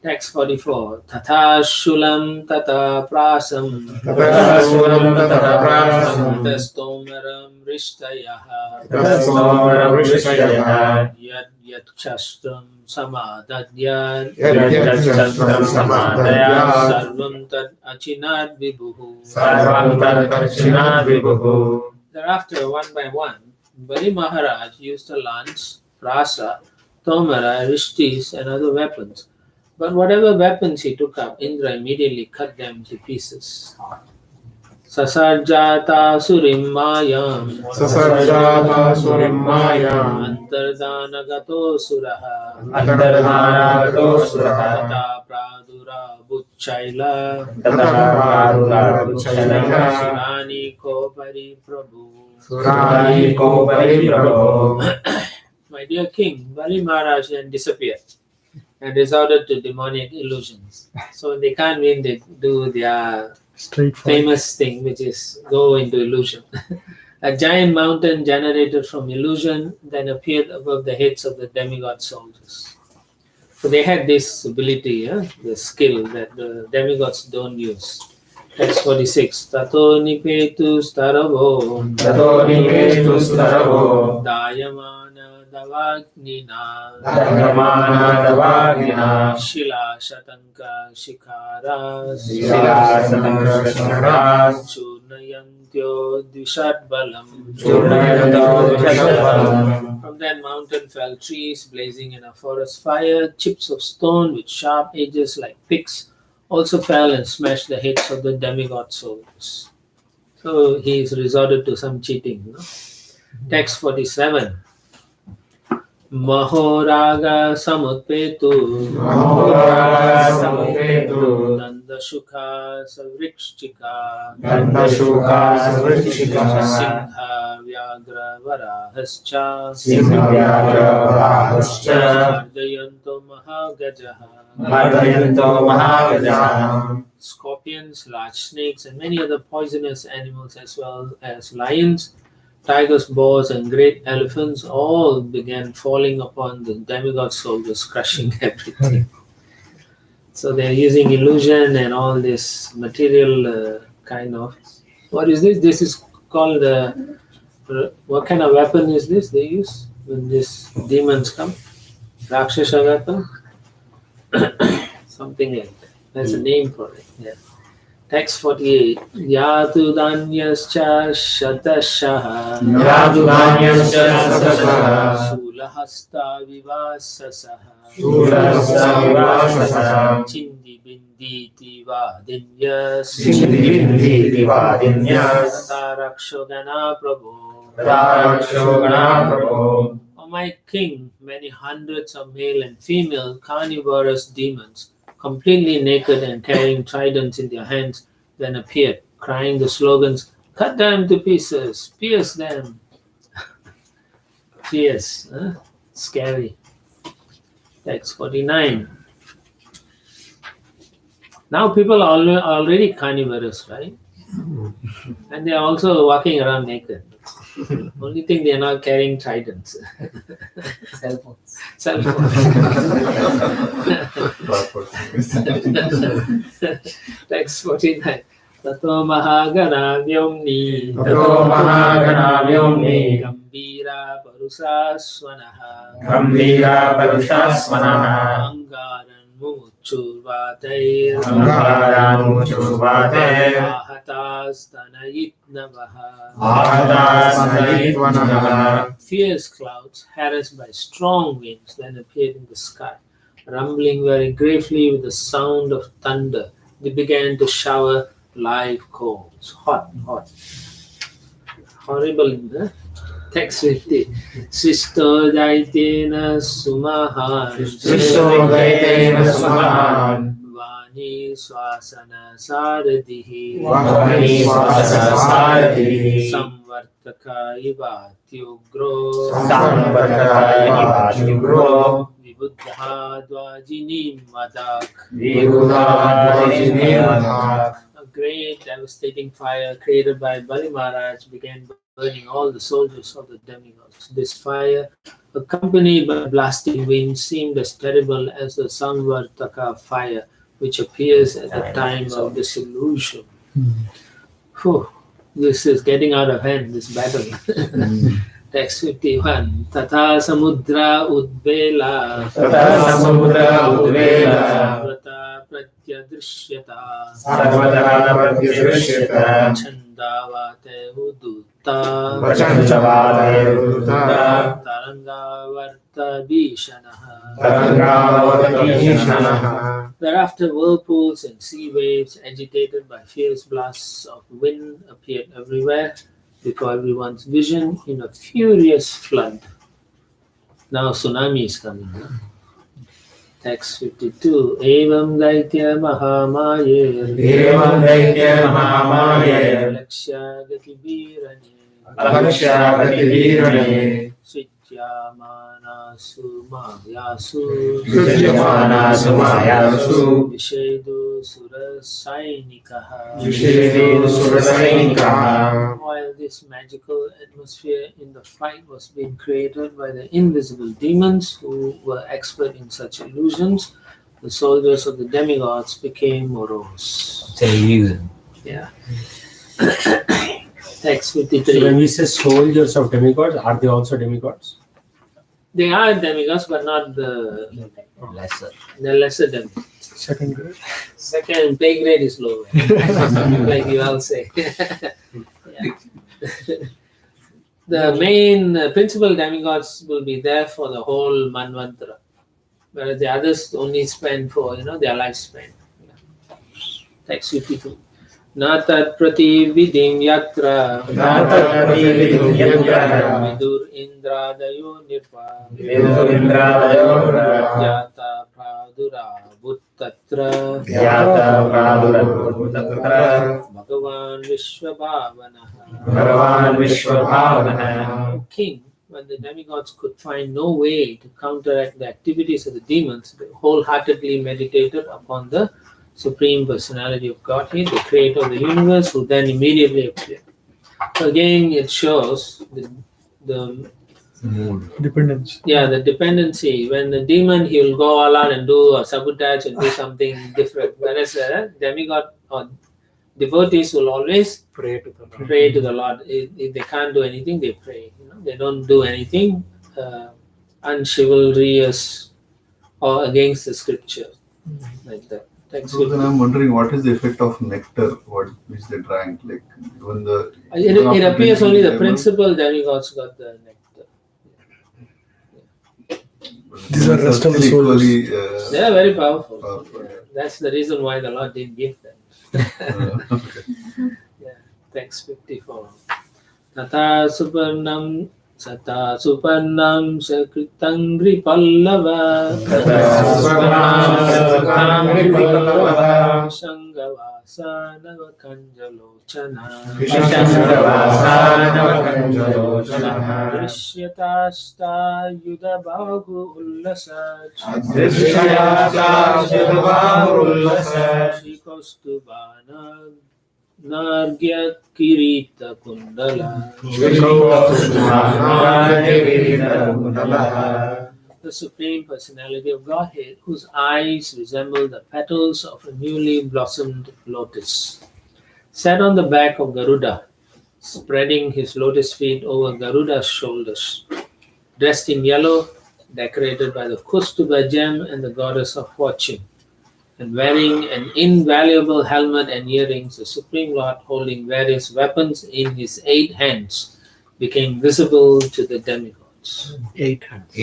Text 44. Tata Shulam Tata Prasam Tatasulam tataprasam Tastomaram Rishtayaha Tasomaravrishayah Yad Yad Chastram Samadadyad Yadyachastram samadaya Sarvam Tad Achinad Vibhuhu. Sarvam tadakshina vibhuhu Thereafter, one by one, Bali Maharaj used a lance, prasa, tomara, rishtis, and other weapons. But whatever weapons he took up, Indra immediately cut them to pieces. Sasarjata surim mayam Sasarjata surimmayam Antardanagato suraha Antardhanagato suraha Tata pradura buchaila Tataparudaruchalaha Surani kopari prabhu. Surani kopari prabho My dear king, Bali Maharaj then disappeared and resorted to demonic illusions. So they can't win, they do their Straight fight. famous thing, which is go into illusion. A giant mountain generated from illusion then appeared above the heads of the demigod soldiers. So they had this ability, the skill that the demigods don't use. Text 46. Tato nipetu staravo Tato nipetu staravo Dayamana davagnina Dharmana davagina Shila shatanka shikaras Silasanakashnaras Churnayantyo dvishadbalam. Churnayanto dvishadbalam From that mountain fell trees blazing in a forest fire. Chips of stone with sharp edges like picks also fell and smashed the heads of the demigod soldiers. So he's resorted to some cheating. Text 47. Mahoraga samutpetu Mahoraga samupetu Dandashuka savrikshika Dandashuka savrikshika Singha vyagra varahascha Simhavyagra varahascha Ardayanto mahagajaha. Mardayanto mahagajaha Scorpions, large snakes, and many other poisonous animals, as well as lions, tigers, boars, and great elephants, all began falling upon the demigod soldiers, crushing everything. So they're using illusion and all this material kind of. What is this? This is called what kind of weapon is this they use when these demons come? Rakshasa weapon? Something like that. There's a name for it. Yeah. Text 48. Yatu danyascha shatashaha Yaduvanyascha satashaha Shulahasta Vivasasaha Shulastha Chindi Binditi Vadinyas Sindhivindhi Vadinyas Tatarakshogana Prabhu. Tarakshogana Prabhu. O my king, many hundreds of male and female carnivorous demons, completely naked and carrying tridents in their hands, then appeared, crying the slogans, "Cut them to pieces, pierce them." Fierce, huh? Scary. Text 49. Now people are already carnivorous, right? And they are also walking around naked. Only thing they are not carrying tridents. Cell phones. Cell phones. Text 49. Tato mahagana vyomni Tato mahagana vyomni Gambira parusa swanaha Gambira parushasmanaha Angaran muchurvateir Angaran muchurvate Ahatas tanayitnavaha Ahadasanayitvanah Fierce clouds, harassed by strong winds, then appeared in the sky. Rumbling very gravely with the sound of thunder, they began to shower live coals. Hot. Horrible, huh? Text 50. Sisto Daitena Sumahan Srishodhaitena Sumahan Vani Swasana Saradihi Vahani Swasana Saradihi Samvartaka Ivatyugro Samvartaka Ivatyugro Vibuddha Dvajinim Madak. Vibhuddha A great devastating fire created by Bali Maharaj began burning all the soldiers of the demigods. This fire, accompanied by blasting winds, seemed as terrible as the Samvartaka fire, which appears at the time of dissolution. Whew, this is getting out of hand, this battle. Text 51. Tata samudra udvela Tata samudra udvela Sarvata pratyadrishyata Sarvata pratyadrishyata Chandavate udutta Vachanjavate udutta Tarangavarta bhishanaha. Tarangavata bhishanaha Thereafter, whirlpools and sea waves, agitated by fierce blasts of wind, appeared everywhere before everyone's vision in a furious flood. Now tsunami is coming. Huh? Text 52. Evam daitya mahamaye Evam daitya mahamaye Lakshya gativirane Alakshya gativirane Srityamana sumayasu Sujyamana sumayasu Vishedu surasainikah. Vishedu surasainikah. While this magical atmosphere in the fight was being created by the invisible demons who were expert in such illusions, the soldiers of the demigods became morose. It's an illusion. Yeah. Text So when 53. we say soldiers of demigods, are they also demigods? They are demigods, but not the Lesser. lesser demigods. Second grade. Second pay grade is lower, like you all say. Yeah. The main principal demigods will be there for the whole manvantara, whereas the others only spend for their lifespan. Yeah. Text 52. Natat prati vidim yatra Natapratilidum yatra vidur indradayo nirva Vidurindradayora jata pradura buttatra Yata pradurabhutatra Bhagavan Vishwabhavanaha. Bhagavan Vishwabhavana. King, when the demigods could find no way to counteract the activities of the demons, they wholeheartedly meditated upon the Supreme Personality of Godhead, the Creator of the universe, who then immediately appeared. So again, it shows the Dependence. the dependency. When the demon, he will go all out and do a sabotage and do something different, whereas a demigod or devotees will always Pray to the pray to the Lord. If they can't do anything, they pray. They don't do anything unchivalrous or against the scripture, like that. Text So then I'm wondering, what is the effect of nectar which they drank? Like when the It appears only the principal demigods got the nectar. These are rest of the souls. equally. They are very powerful. Powerful, Yeah. That's the reason why the Lord didn't give them. Okay. Yeah. Text 54. Tata supernam Sata supannam sakritangri pallava Shangavasa navakanjalochana Drishyatasta yudabahu ullasach Shikostubana Nargya Kirita Kundala. The Supreme Personality of Godhead, whose eyes resemble the petals of a newly blossomed lotus, sat on the back of Garuda, spreading his lotus feet over Garuda's shoulders. Dressed in yellow, decorated by the Kustuba gem and the goddess of fortune, and wearing an invaluable helmet and earrings, the Supreme Lord, holding various weapons in his 8 hands, became visible to the demigods. 8 hands.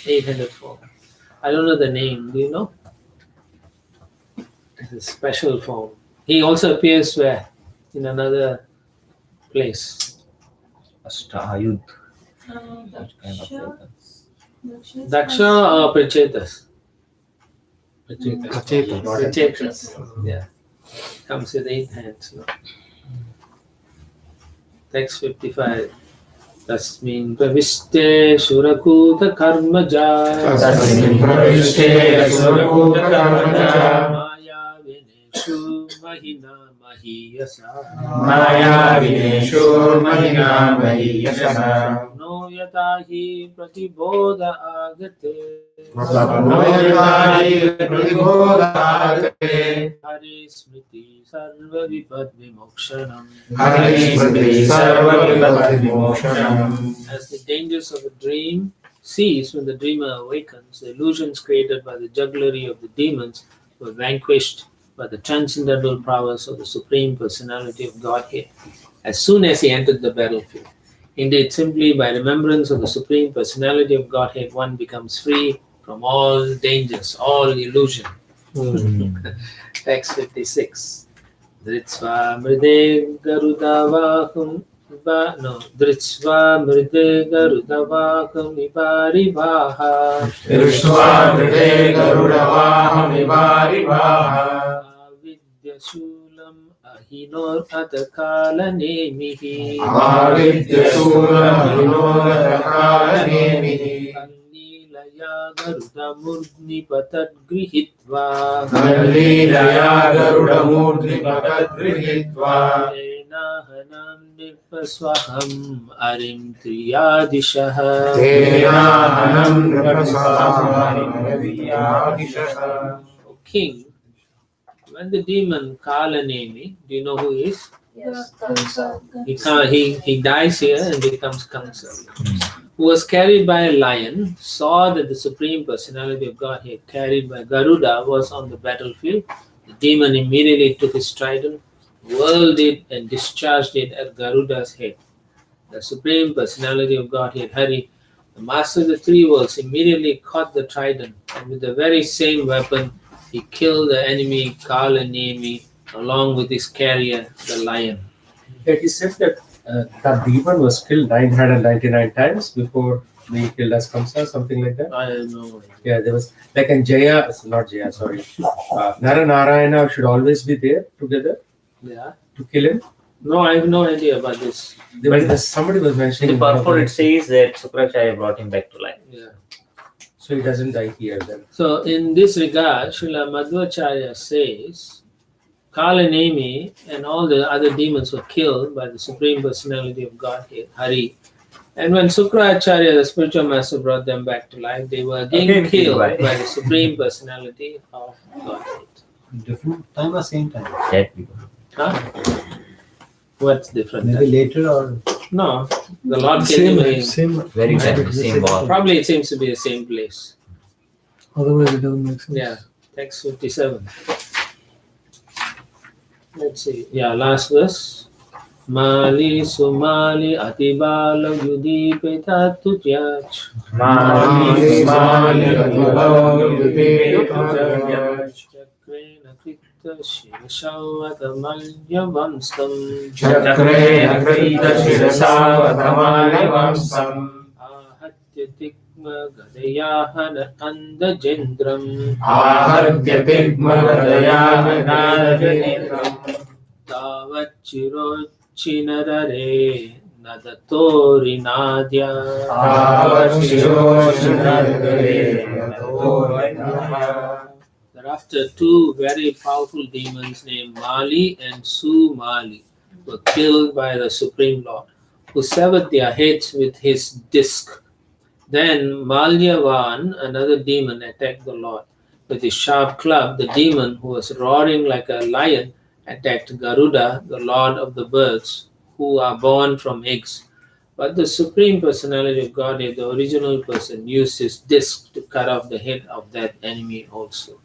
800 form. I don't know the name. Do you know? It's a special form. He also appears where? In another place. Ashtayud. Daksha. Daksha or Prachetas? Prachetas. Prachetas. Yeah. Comes with 8 hands. No? Text 55. Tasmin praviste surakuta karmaja Maya vineshu mahina mahiyasa No yatahi pratibodha agate Hari smriti sarva vipad vimokshanam As the dangers of a dream cease when the dreamer awakens, the illusions created by the jugglery of the demons were vanquished by the transcendental powers of the Supreme Personality of Godhead as soon as he entered the battlefield. Indeed, simply by remembrance of the Supreme Personality of Godhead, one becomes free from all dangers, all illusion. Text 56. Dritsva mride garudavahum Dritsva mride garudavahum iparivaha Avidyasulam ahinor atakala nemihi Laya Garuda Murdni Patat Grihitva Enahanam Nirpaswaham Arim Triyadishaha O King, when the demon Kalanemi, do you know who he is? Yes. He dies here and becomes Kamsa. Who was carried by a lion, saw that the Supreme Personality of Godhead, carried by Garuda, was on the battlefield. The demon immediately took his trident, whirled it, and discharged it at Garuda's head. The Supreme Personality of Godhead, Hari, the Master of the 3 worlds, immediately caught the trident, and with the very same weapon, he killed the enemy Kalanemi along with his carrier, the lion. It is said that that demon was killed 999 times before being killed as Kamsa, something like that. I don't know. Yeah, there was like in Jaya, not Jaya, sorry. Nara Narayana should always be there together Yeah. to kill him. No, I have no idea about this. Somebody was In mentioning the purport, it says that Sukracharya brought him back to life. Yeah. so he doesn't die here then. So in this regard, Srila Madhvacharya says, Kalanemi and all the other demons were killed by the Supreme Personality of Godhead, Hari. And when Sukracharya, the spiritual master, brought them back to life, they were again killed by the Supreme Personality of Godhead. Different time or same time? Dead people. Huh? What's different? Maybe later or No, the Lord killed him. Same. Very dead, same war. Probably it seems to be the same place. Otherwise, it doesn't make sense. Yeah, text 57. Let's see. Yeah, last verse. Mali Sumali Atibala Yudipeta Tutyach. Mali Mali Adivalo Chakrena Krita Shirashavatamanya Vamstam. Chakre Nakrita Shirasavatamale Vamsam Ahatya Tikma Gadayahana Andajendram. Ahadya Tigma Gadayana Tavachirochinadare Nadatori Nadya. Thereafter, two very powerful demons named Mali and Su Mali were killed by the Supreme Lord, who severed their heads with his disc. Then Malyavan, another demon, attacked the Lord. With his sharp club, the demon, who was roaring like a lion, attacked Garuda, the lord of the birds, who are born from eggs. But the Supreme Personality of Godhead, the original person, used his disc to cut off the head of that enemy also.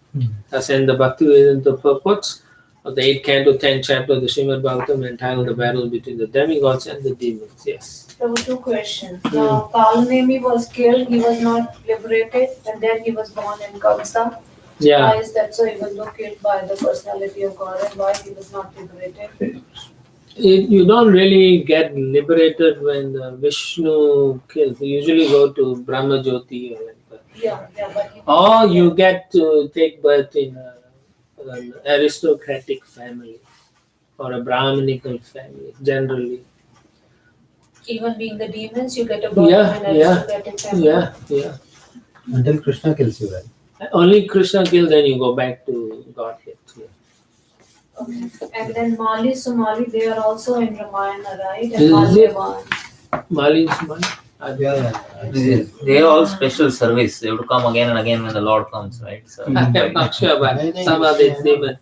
Thus end the Bhaktivedanta purports of the 8th canto, 10th chapter of the Srimad Bhagavatam, entitled The Battle Between the Demigods and the Demons. Yes. There were two questions. Kalnemi was killed, he was not liberated, and then he was born in Kamsa. Yeah. Why is that so? Even though killed by the personality of God, and why he was not liberated? You don't really get liberated when Vishnu kills. You usually go to Brahma Jyoti or like that. Yeah, but he Or you get to take birth in an aristocratic family or a Brahminical family, generally. even being the demons, you get a birth Yeah, in an yeah, aristocratic family. Yeah. Until Krishna kills you, right? Only Krishna kills, then you go back to Godhead. Yeah. Okay. And then Mali, Somali, they are also in Ramayana, right? And Is it? Malyavan. Mali is Mali. They are all special service. They have to come again and again when the Lord comes, right? So, I'm not sure, but some of it's demon.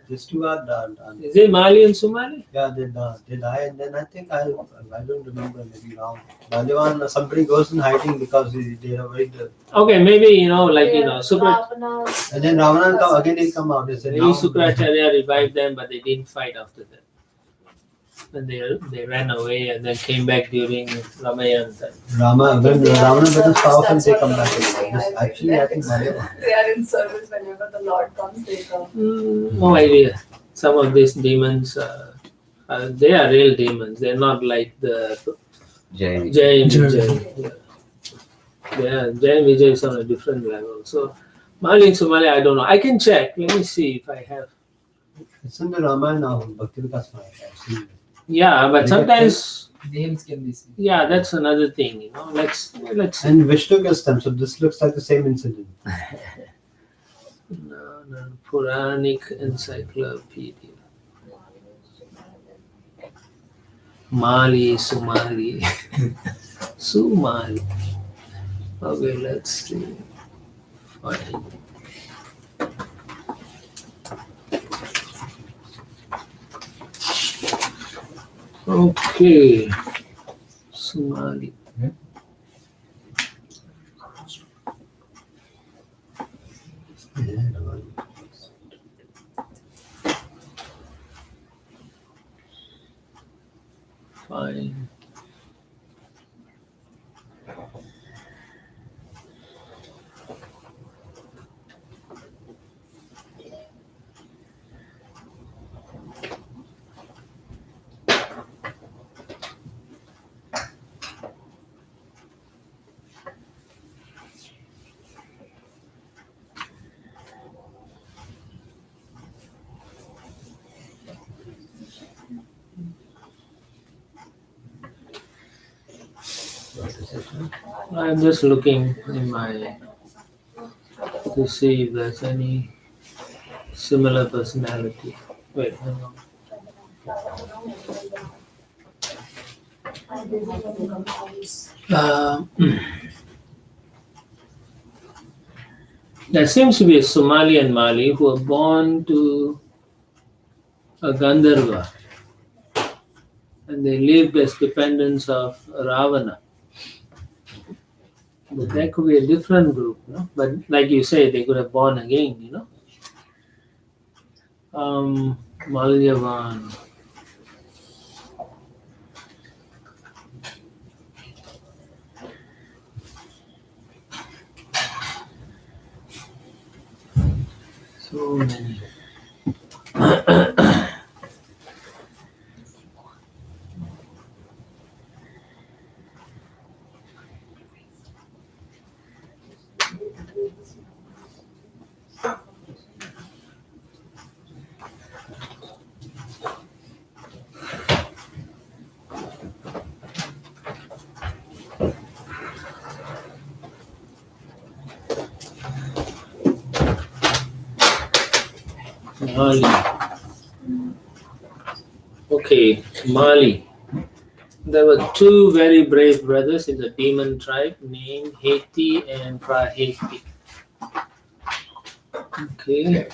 These two are done. Is it Mali and Somali? Yeah, they die, and then I think I don't remember, maybe wrong. Malyavan, somebody goes in hiding because they avoid the. Okay, maybe Ravana. And then Ravana again he come out. They said, maybe Sukracharya revived them, but they didn't fight after that. And they ran away and then came back during Ramayana time. When Ravana becomes powerful, they come back. Actually, I think They are in service whenever the Lord comes, they come. No idea. Some of these demons, they are real demons. They're not like the Jai. Jai and Vijay. Yeah, Jai and Vijay is on a different level. So Mali and Somali, I don't know. I can check. Let me see if I have. It's in the Ramayana, Bhakti Vikas I've seen it. Yeah, but sometimes names can be seen. yeah, that's another thing. Let's. And Vishnu gets them, so this looks like the same incident. No, Puranic Encyclopedia. Mali, Somali, Somali. Okay, let's see. Fine. Okay, Somali. Fine. I'm just looking in my to see if there's any similar personality. Wait, hang on. There seems to be a Somali and Mali who are born to a Gandharva and they lived as dependents of Ravana. But that could be a different group, no? But like you say, they could have born again, Malyavan. So many. Mali. Okay, Mali. There were two very brave brothers in the demon tribe named Heti and Praheti. Okay.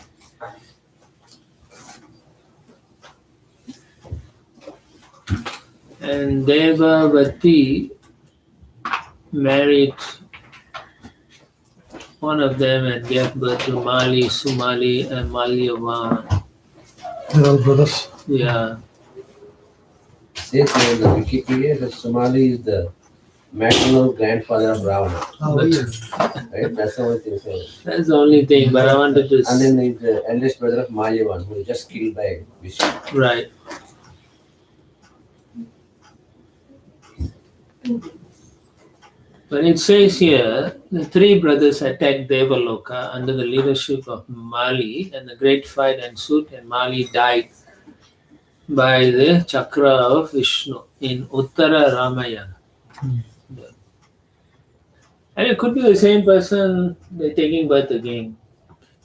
And Devavati married one of them and gave birth to Mali, Sumali, and Malyavan. They're all brothers. Yeah. Says here in the Wikipedia that Somali is the maternal grandfather of Ravana. Oh, But- yeah. Right? That's the only thing. So, That's the only thing, but I wanted to. and then he's the eldest brother of Malyavan, who was just killed by Vishnu. Right. But it says here the three brothers attacked Devaloka under the leadership of Mali, and the great fight ensued, and Mali died by the chakra of Vishnu in Uttara Ramayana. Yeah. And it could be the same person, they're taking birth again.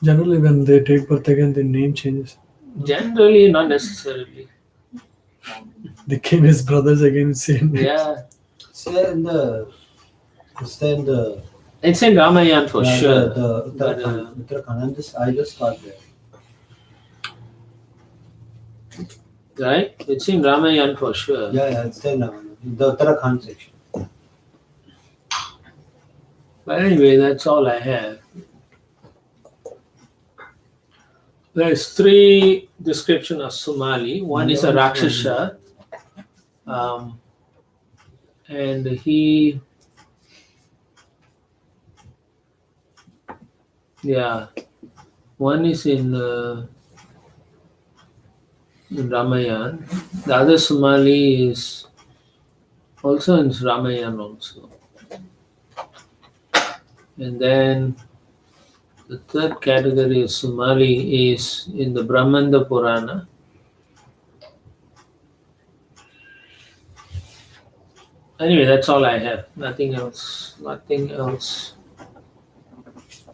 Generally, when they take birth again, the name changes. Generally, not necessarily. They came as brothers again, same name. Yeah. It's there in the. It's there in the. It's in Ramayana for yeah, sure. The But, Uttarakhand. I just got there. right? It's in Ramayana for sure. Yeah, it's there now. The Uttarakhand section. But anyway, that's all I have. There's three descriptions of Somali. One is a Rakshasa, and he, yeah, one is in Ramayana. The other Somali is also in Ramayana also. And then the third category of Somali is in the Brahmanda Purana. Anyway, that's all I have. Nothing else. Nothing else.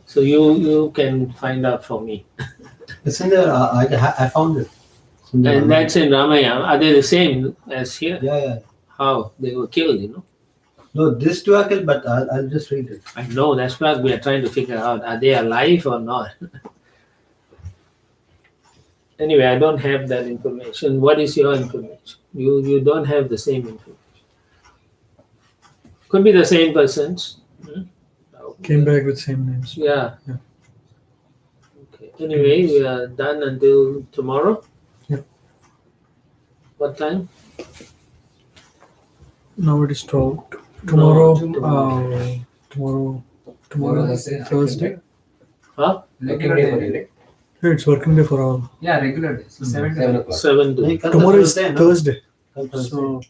So you can find out for me. It's in there. I found it. It's in the And Ramayana. that's in Ramayana. Are they the same as here? Yeah. How? They were killed. No, this two are killed, but I'll just read it. I know, that's what we are trying to figure out. Are they alive or not? Anyway, I don't have that information. What is your information? You don't have the same information. Could be the same persons. Came back with same names. Yeah. Yeah. Okay. Anyway, we are done until tomorrow. Yep. What time? Now it is 12. Tomorrow, Tomorrow is Thursday. Huh? Regular day for you, right? Yeah, it's working day for all. Yeah, regular day. So 7 to 7 o'clock. 7 to. नहीं, कल Tomorrow is Thursday, ना? Thursday. कल Thursday. So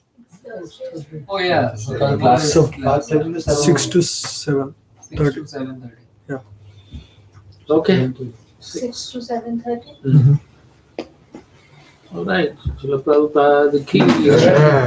Oh yeah. So tomorrow class- is so class. 5:30 to 7. 6 to 7. 6 to 7:30. Okay. 6 to 7:30. All right. Srila Prabhupada ki. Yeah.